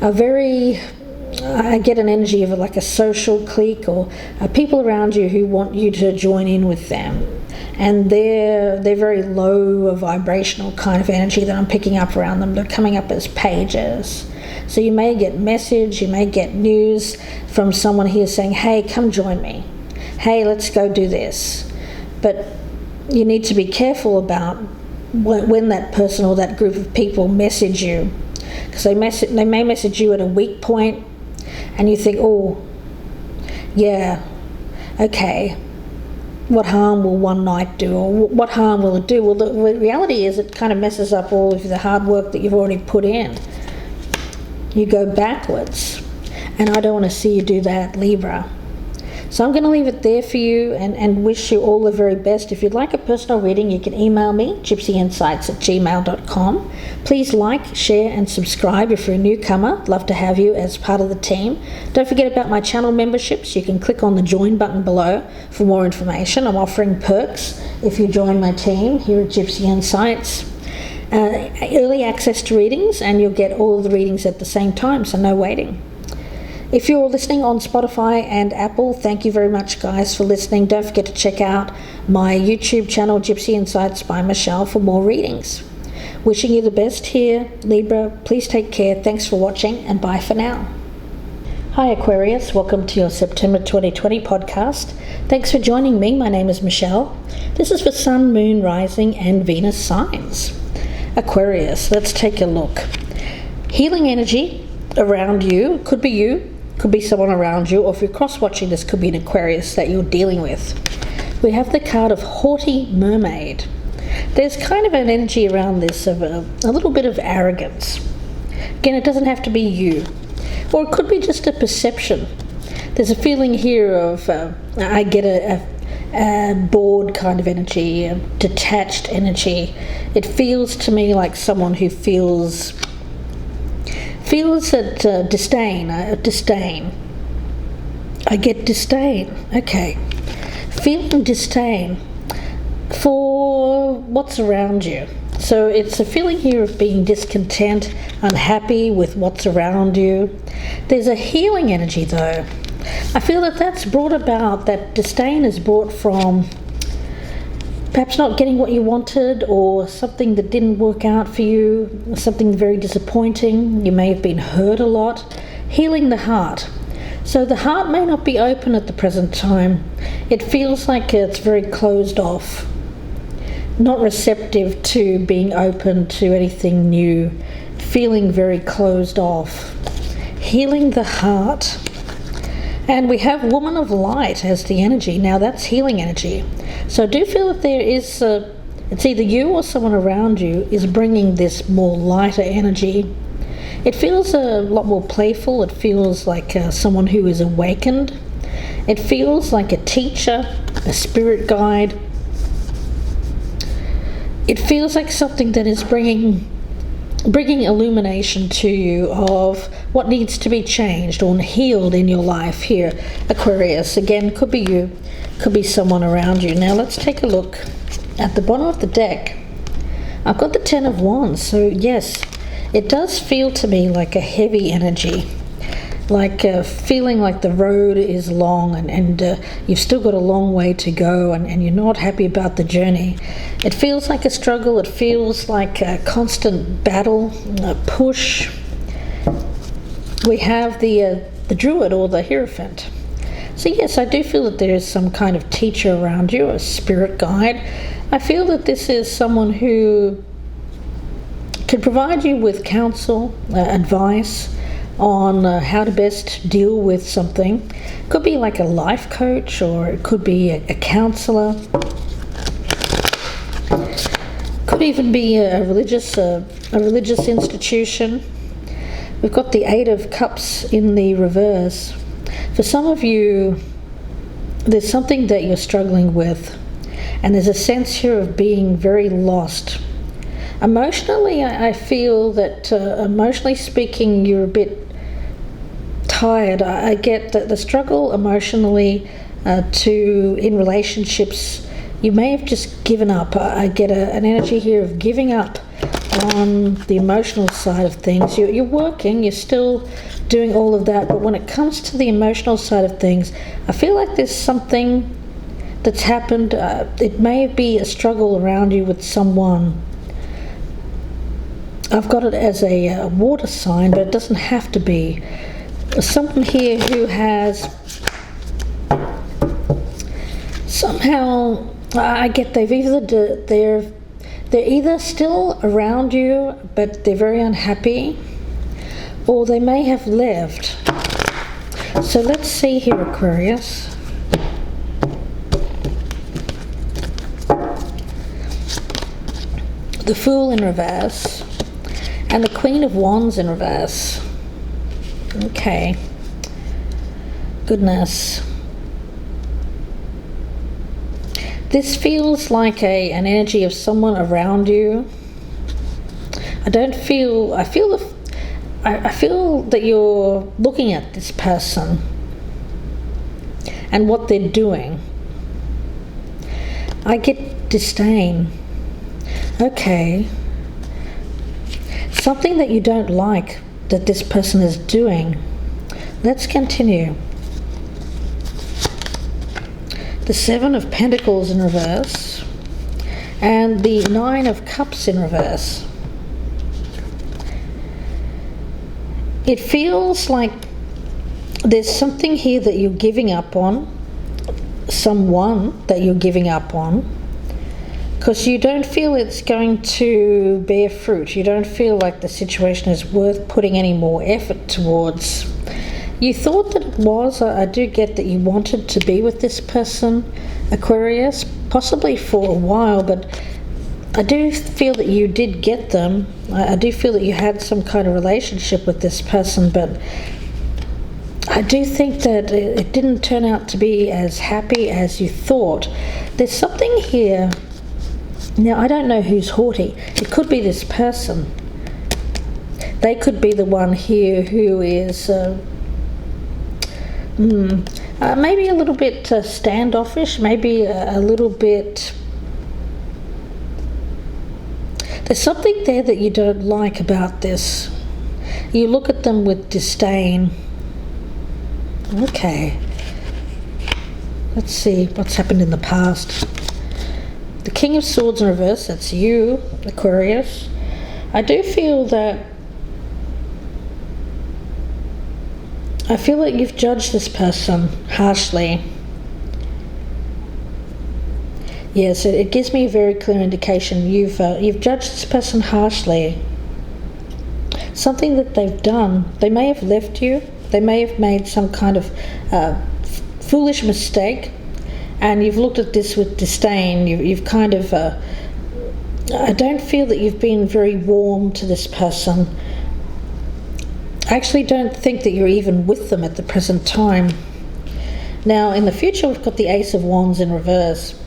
are very, I get an energy of like a social clique, or people around you who want you to join in with them. And they're very low vibrational kind of energy that I'm picking up around them. They're coming up as pages. So you may get message, you may get news from someone here saying, hey, come join me. Hey, let's go do this. But you need to be careful about when that person or that group of people message you. Because they may message you at a weak point and you think, oh, yeah, okay. What harm will one night do, or what harm will it do? Well, the reality is it kind of messes up all of the hard work that you've already put in. You go backwards, and I don't want to see you do that, Libra. So I'm going to leave it there for you and wish you all the very best. If you'd like a personal reading, you can email me, gypsyinsights@gmail.com. Please like, share and subscribe if you're a newcomer. Love to have you as part of the team. Don't forget about my channel memberships. You can click on the join button below for more information. I'm offering perks if you join my team here at Gypsy Insights. Early access to readings, and you'll get all of the readings at the same time, so no waiting. If you're listening on Spotify and Apple, thank you very much, guys, for listening. Don't forget to check out my YouTube channel, Gypsy Insights by Michelle, for more readings. Wishing you the best here, Libra. Please take care. Thanks for watching, and bye for now. Hi, Aquarius. Welcome to your September 2020 podcast. Thanks for joining me. My name is Michelle. This is for Sun, Moon, Rising, and Venus signs. Aquarius, let's take a look. Healing energy around you. Could be you. Could be someone around you, or if you're cross-watching, this could be an Aquarius that you're dealing with. We have the card of Haughty Mermaid. There's kind of an energy around this of a little bit of arrogance. Again, it doesn't have to be you, or it could be just a perception. There's a feeling here of, I get a bored kind of energy, a detached energy. It feels to me like someone who feels that disdain. I get disdain. Okay. Feeling disdain for what's around you. So it's a feeling here of being discontent, unhappy with what's around you. There's a healing energy, though. I feel that that's brought about, that disdain is brought from perhaps not getting what you wanted, or something that didn't work out for you, something very disappointing. You may have been hurt a lot. Healing the heart. So the heart may not be open at the present time. It feels like it's very closed off, not receptive to being open to anything new, feeling very closed off. Healing the heart. And we have Woman of Light as the energy. Now that's healing energy. So I do feel that there is It's either you or someone around you is bringing this more lighter energy. It feels a lot more playful. It feels like someone who is awakened. It feels like a teacher, a spirit guide. It feels like something that is bringing illumination to you of what needs to be changed or healed in your life here, Aquarius. Again, could be you, could be someone around you. Now let's take a look at the bottom of the deck. I've got the Ten of Wands, so yes, it does feel to me like a heavy energy, like feeling like the road is long and you've still got a long way to go and you're not happy about the journey. It feels like a struggle. It feels like a constant battle, a push. We have the Druid or the Hierophant. So yes, I do feel that there is some kind of teacher around you, a spirit guide. I feel that this is someone who could provide you with counsel, advice on how to best deal with something. It could be like a life coach, or it could be a counselor. Could even be a religious institution. We've got the Eight of Cups in the reverse. For some of you, there's something that you're struggling with, and there's a sense here of being very lost. Emotionally, I feel that emotionally speaking, you're a bit tired. I get that the struggle emotionally in relationships, you may have just given up. I get an energy here of giving up on the emotional side of things. You're working, you're still doing all of that, but when it comes to the emotional side of things, I feel like there's something that's happened. It may be a struggle around you with someone. I've got it as a water sign, but it doesn't have to be. Someone here who has somehow, I get they're either still around you, but they're very unhappy, or they may have left. So let's see here, Aquarius. The Fool in reverse and the Queen of Wands in reverse. Okay. Goodness. This feels like an energy of someone around you. I feel that you're looking at this person and what they're doing. I get disdain. Okay. Something that you don't like that this person is doing. Let's continue. The Seven of Pentacles in reverse and the Nine of Cups in reverse. It feels like there's something here that you're giving up on, someone that you're giving up on, because you don't feel it's going to bear fruit. You don't feel like the situation is worth putting any more effort towards. You thought that it was. I do get that you wanted to be with this person, Aquarius, possibly for a while, but I do feel that you did get them. I do feel that you had some kind of relationship with this person, but I do think that it didn't turn out to be as happy as you thought. There's something here. Now, I don't know who's haughty. It could be this person. They could be the one here who is maybe a little bit standoffish, maybe a little bit... There's something there that you don't like about this. You look at them with disdain. Okay. Let's see what's happened in the past. The King of Swords in reverse, that's you, Aquarius. I do feel that you've judged this person harshly. Yes, it gives me a very clear indication you've judged this person harshly. Something that they've done. They may have left you. They may have made some kind of foolish mistake, and you've looked at this with disdain. You've kind of I don't feel that you've been very warm to this person. I actually don't think that you're even with them at the present time. Now, in the future, we've got the Ace of Wands in reverse.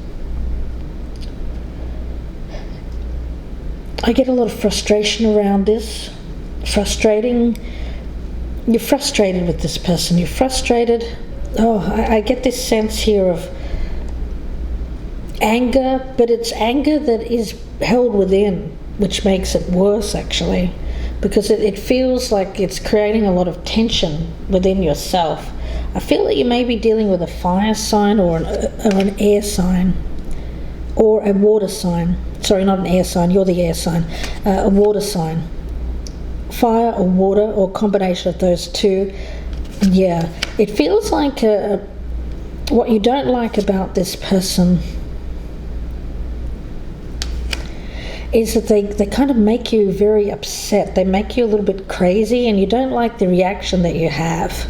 I get a lot of frustration around this. You're frustrated with this person. You're frustrated. I get this sense here of anger, but it's anger that is held within, which makes it worse, actually, because it feels like it's creating a lot of tension within yourself. I feel that you may be dealing with a fire sign or an air sign or a water sign. Sorry, not an air sign, you're the air sign. A water sign. Fire or water, or combination of those two. Yeah, it feels like what you don't like about this person is that they kind of make you very upset. They make you a little bit crazy, and you don't like the reaction that you have.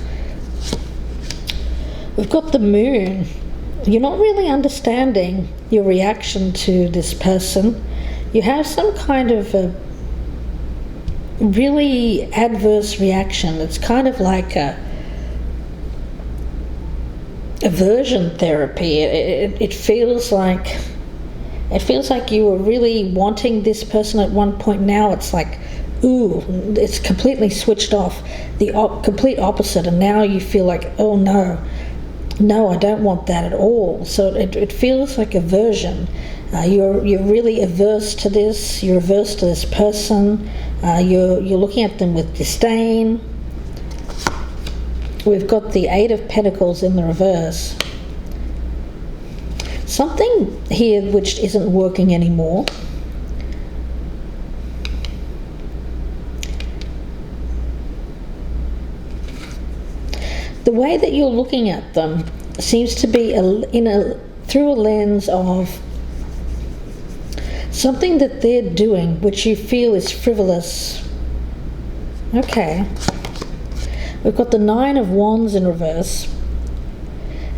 We've got the moon. You're not really understanding your reaction to this person. You have some kind of a really adverse reaction. It's kind of like aversion therapy. It feels like you were really wanting this person at one point. Now it's like, ooh, it's completely switched off, the complete opposite, and now you feel like, oh no, I don't want that at all. So it feels like aversion. You're really averse to this. You're averse to this person. You're looking at them with disdain. We've got the Eight of Pentacles in the reverse. Something here which isn't working anymore. The way that you're looking at them seems to be through a lens of something that they're doing which you feel is frivolous. Okay. We've got the Nine of Wands in reverse.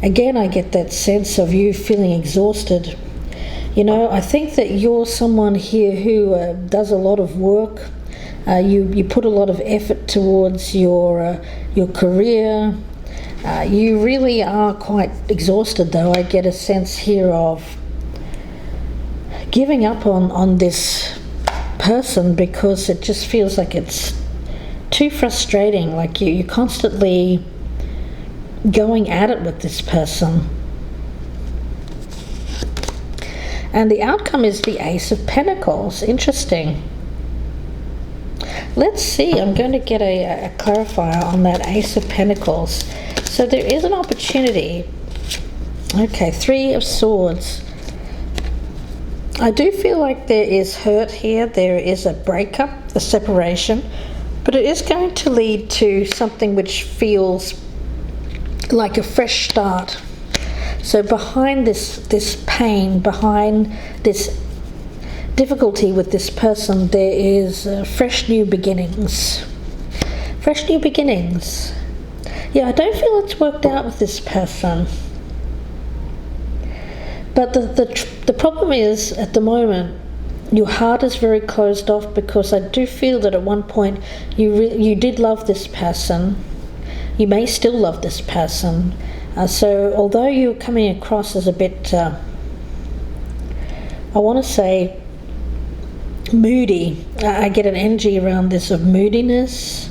Again, I get that sense of you feeling exhausted. You know, I think that you're someone here who does a lot of work. You put a lot of effort towards your career. You really are quite exhausted, though. I get a sense here of giving up on this person because it just feels like it's too frustrating. Like you're constantly going at it with this person. And the outcome is the Ace of Pentacles. Interesting. Let's see. I'm going to get a clarifier on that Ace of Pentacles. So there is an opportunity. Okay, Three of Swords. I do feel like there is hurt here. There is a breakup, a separation, but it is going to lead to something which feels like a fresh start. So behind this pain, behind this difficulty with this person, there is fresh new beginnings. Fresh new beginnings. Yeah, I don't feel it's worked out with this person. But the problem is, at the moment, your heart is very closed off, because I do feel that at one point you did love this person. You may still love this person. So although you're coming across as a bit, I want to say, moody, I get an energy around this of moodiness,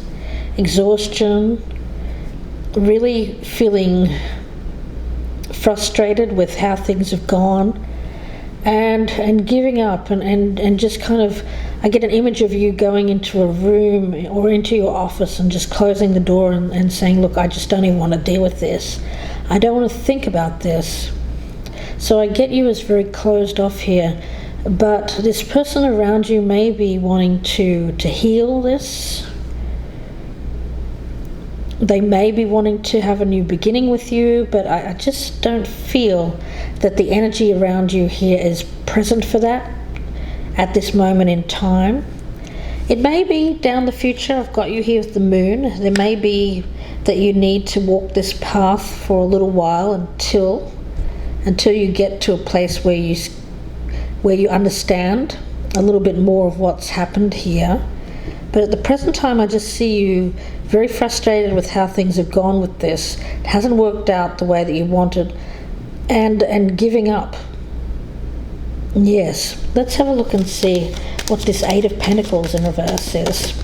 exhaustion, really feeling frustrated with how things have gone, and giving up, and just kind of, I get an image of you going into a room or into your office and just closing the door and saying, look, I just don't even want to deal with this. I don't want to think about this. So I get you as very closed off here, but this person around you may be wanting to heal this. They may be wanting to have a new beginning with you, but I just don't feel that the energy around you here is present for that at this moment in time. It may be down the future. I've got you here with the moon. There may be that you need to walk this path for a little while until you get to a place where you understand a little bit more of what's happened here. But at the present time, I just see you very frustrated with how things have gone with this. It hasn't worked out the way that you wanted, and giving up. Yes, let's have a look and see what this Eight of Pentacles in reverse is.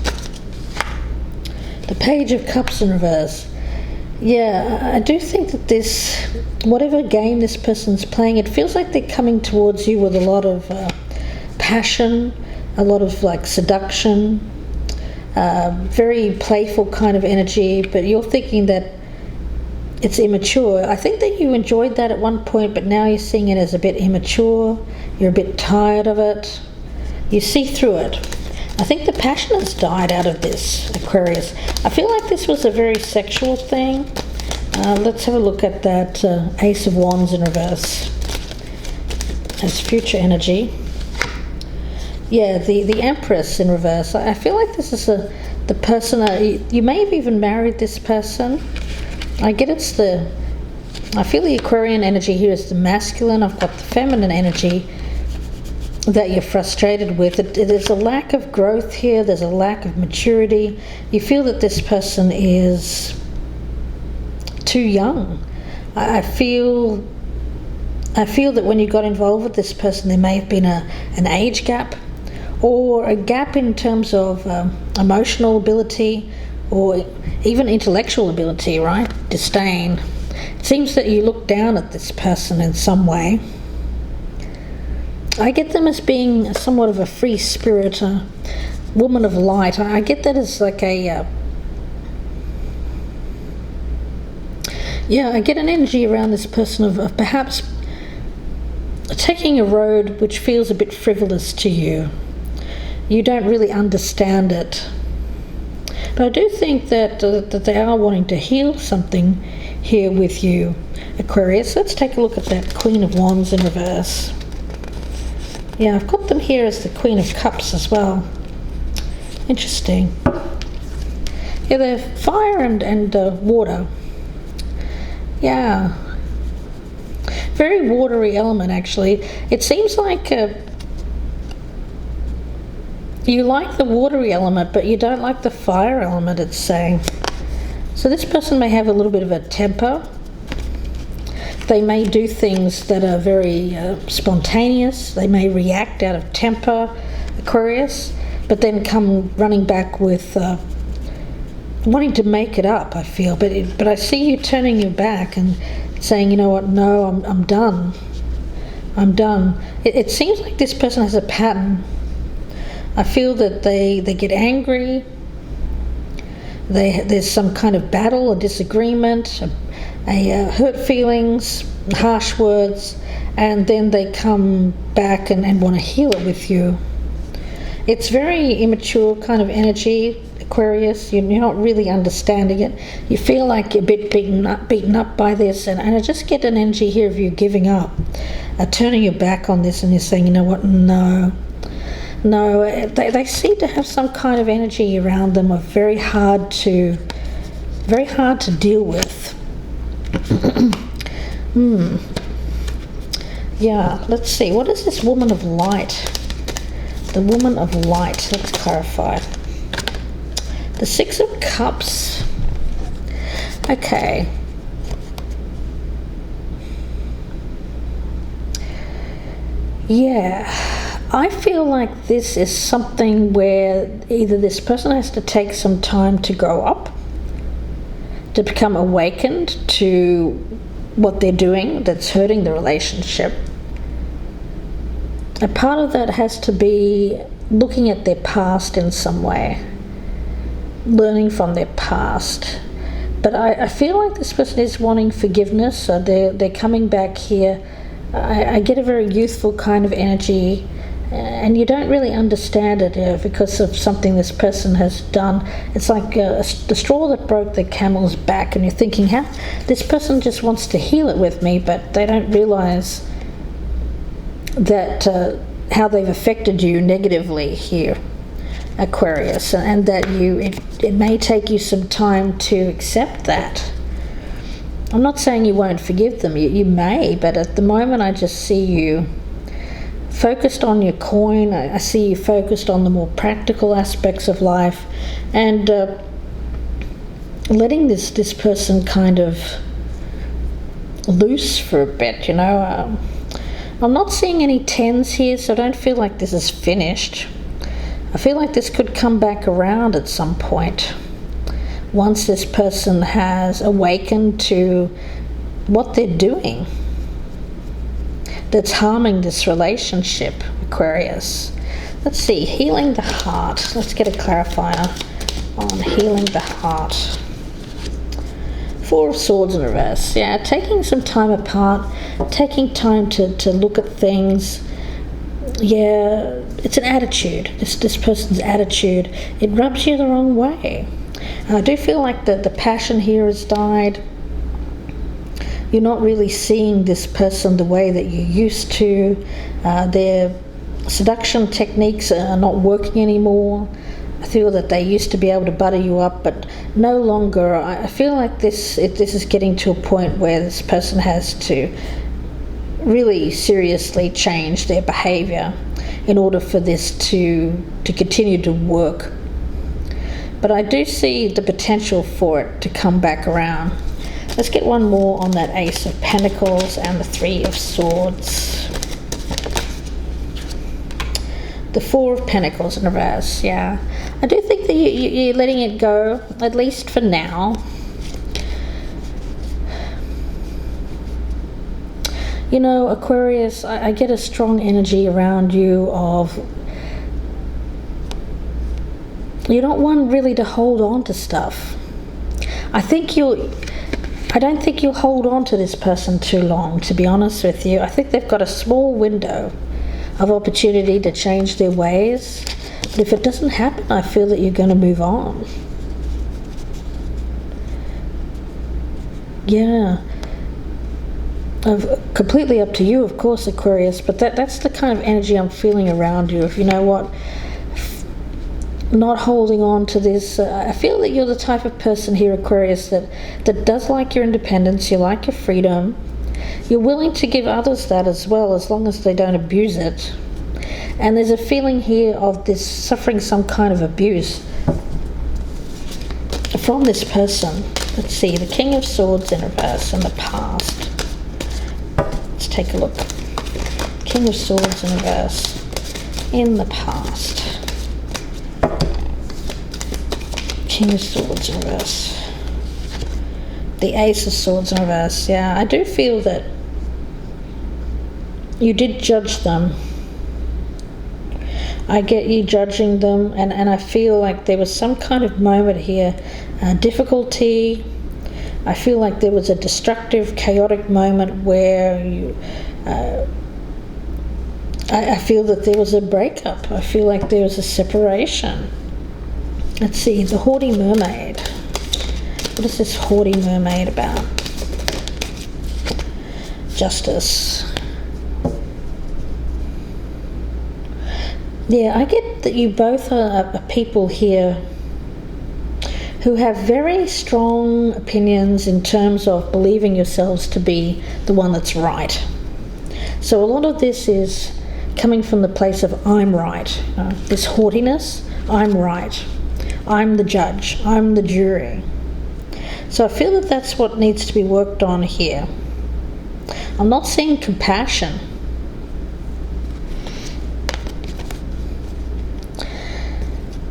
The Page of Cups in reverse. Yeah, I do think that this, whatever game this person's playing, it feels like they're coming towards you with a lot of passion, a lot of like seduction, very playful kind of energy, but you're thinking that it's immature. I think that you enjoyed that at one point, but now you're seeing it as a bit immature. You're a bit tired of it. You see through it. I think the passion has died out of this, Aquarius. I feel like this was a very sexual thing. Let's have a look at that Ace of Wands in reverse as future energy. Yeah, the Empress in reverse. I feel like this is the person, you may have even married this person. I get I feel the Aquarian energy here is the masculine. I've got the feminine energy that you're frustrated with. There's a lack of growth here. There's a lack of maturity. You feel that this person is too young. I feel that when you got involved with this person, there may have been an age gap, or a gap in terms of emotional ability, or even intellectual ability, right? Disdain. It seems that you look down at this person in some way. I get them as being somewhat of a free spirit, a woman of light. I get that as like I get an energy around this person of perhaps taking a road which feels a bit frivolous to you. You don't really understand it. But I do think that they are wanting to heal something here with you, Aquarius. Let's take a look at that Queen of Wands in reverse. Yeah, I've got them here as the Queen of Cups as well. Interesting. Yeah, they're fire and water. Yeah. Very watery element, actually. It seems like you like the watery element, but you don't like the fire element, it's saying. So this person may have a little bit of a temper. They may do things that are very spontaneous. They may react out of temper, Aquarius, but then come running back with wanting to make it up, I feel. But I see you turning your back and saying, you know what, no, I'm done. I'm done. It seems like this person has a pattern. I feel that they get angry. There's some kind of battle, a disagreement, hurt feelings, harsh words, and then they come back and want to heal it with you. It's very immature kind of energy, Aquarius. You're not really understanding it. You feel like you're a bit beaten up by this, and I just get an energy here of you giving up, turning your back on this, and you're saying, you know what, no. They seem to have some kind of energy around them of very hard to deal with. Yeah, let's see. What is this Woman of Light? The Woman of Light. Let's clarify. The Six of Cups. Okay. Yeah. I feel like this is something where either this person has to take some time to grow up, to become awakened to what they're doing that's hurting the relationship. A part of that has to be looking at their past in some way, learning from their past. But I feel like this person is wanting forgiveness, so they're coming back here. I get a very youthful kind of energy, and you don't really understand it because of something this person has done. It's like the straw that broke the camel's back, and you're thinking, how this person just wants to heal it with me, but they don't realize that how they've affected you negatively here, Aquarius, and that it may take you some time to accept that. I'm not saying you won't forgive them. You may, but at the moment I just see you focused on your coin. I see you focused on the more practical aspects of life, and letting this person kind of loose for a bit, you know. I'm not seeing any 10s here, so I don't feel like this is finished. I feel like this could come back around at some point once this person has awakened to what they're doing that's harming this relationship, Aquarius. Let's see, healing the heart. Let's get a clarifier on healing the heart. Four of Swords in reverse. Yeah, taking some time apart, taking time to look at things. Yeah, it's an attitude. This person's attitude. It rubs you the wrong way. I do feel like the passion here has died. You're not really seeing this person the way that you used to. Their seduction techniques are not working anymore. I feel that they used to be able to butter you up, but no longer. I feel like this is getting to a point where this person has to really seriously change their behavior in order for this to continue to work. But I do see the potential for it to come back around. Let's get one more on that Ace of Pentacles and the Three of Swords. The Four of Pentacles in reverse. Yeah, I do think that you're letting it go, at least for now. You know, Aquarius, I get a strong energy around you of you don't want really to hold on to stuff. I don't think you'll hold on to this person too long, to be honest with you. I think they've got a small window of opportunity to change their ways. But if it doesn't happen, I feel that you're going to move on. Yeah. Completely up to you, of course, Aquarius, but that's the kind of energy I'm feeling around you. If you know what, not holding on to this. I feel that you're the type of person here, Aquarius, that does like your independence, you like your freedom. You're willing to give others that as well, as long as they don't abuse it. And there's a feeling here of this suffering some kind of abuse from this person. Let's see, the King of Swords in reverse in the past. Let's take a look. King of Swords in reverse in the past. King of Swords in reverse. The Ace of Swords in reverse. Yeah, I do feel that you did judge them. I get you judging them, and I feel like there was some kind of moment here, difficulty. I feel like there was a destructive, chaotic moment where you. I feel that there was a breakup. I feel like there was a separation. Let's see, the Haughty Mermaid. What is this Haughty Mermaid about? Justice. Yeah, I get that you both are people here who have very strong opinions in terms of believing yourselves to be the one that's right. So a lot of this is coming from the place of I'm right. This haughtiness, I'm right. I'm the judge. I'm the jury. So I feel that that's what needs to be worked on here. I'm not seeing compassion.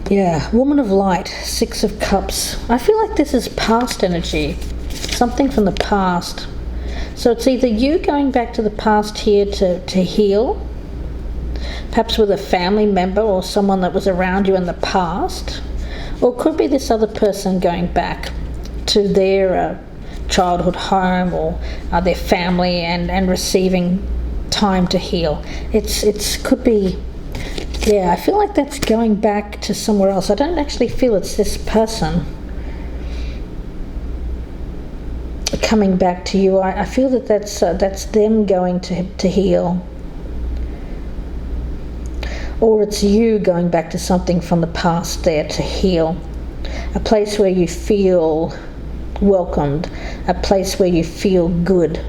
Yeah, Woman of Light, Six of Cups. I feel like this is past energy, something from the past. So it's either you going back to the past here to heal, perhaps with a family member or someone that was around you in the past, or it could be this other person going back to their childhood home or their family and receiving time to heal. It's could be. Yeah, I feel like that's going back to somewhere else. I don't actually feel it's this person coming back to you. I feel that that's them going to heal. Or it's you going back to something from the past there to heal. A place where you feel welcomed. A place where you feel good.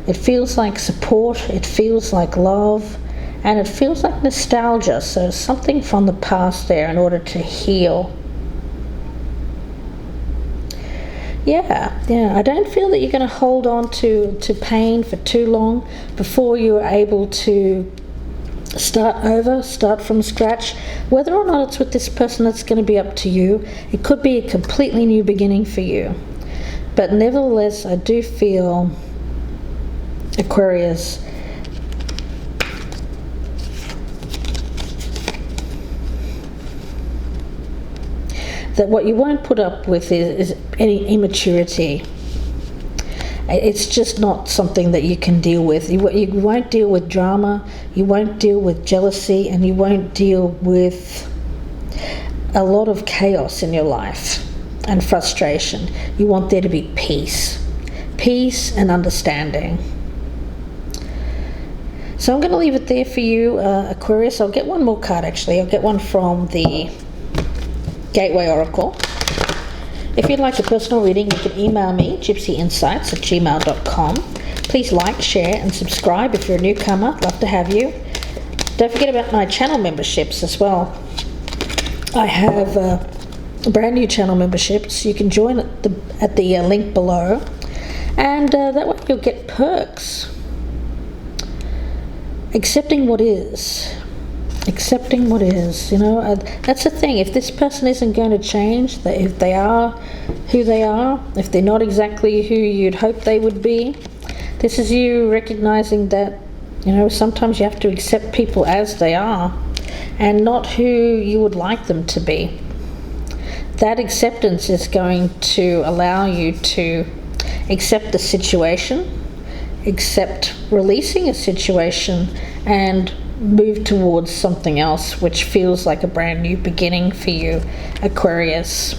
It feels like support. It feels like love. And it feels like nostalgia, so something from the past there in order to heal. Yeah, I don't feel that you're going to hold on to pain for too long before you're able to start over, start from scratch. Whether or not it's with this person, that's going to be up to you. It could be a completely new beginning for you. But nevertheless, I do feel, Aquarius, that what you won't put up with is any immaturity. It's just not something that you can deal with. You won't deal with drama, you won't deal with jealousy, and you won't deal with a lot of chaos in your life and frustration. You want there to be peace and understanding. So I'm going to leave it there for you, Aquarius. I'll get one more card actually. I'll get one from the Gateway Oracle. If you'd like a personal reading, you can email me, gypsyinsights@gmail.com. Please like, share and subscribe if you're a newcomer. Love to have you. Don't forget about my channel memberships as well. I have a brand new channel memberships. You can join at the link below, and that way you'll get perks. Accepting what is, that's the thing. If this person isn't going to change, if they are who they are, if they're not exactly who you'd hope they would be, this is you recognizing that, sometimes you have to accept people as they are and not who you would like them to be. That acceptance is going to allow you to accept the situation, accept releasing a situation, and move towards something else which feels like a brand new beginning for you, Aquarius.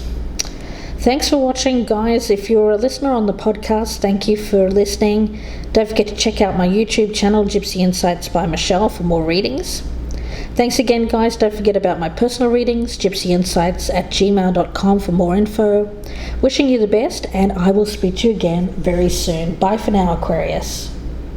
Thanks for watching, guys. If you're a listener on the podcast, thank you for listening. Don't forget to check out my YouTube channel, Gypsy Insights by Michelle, for more readings. Thanks again, guys. Don't forget about my personal readings, gypsyinsights@gmail.com for more info. Wishing you the best, and I will speak to you again very soon. Bye for now, Aquarius.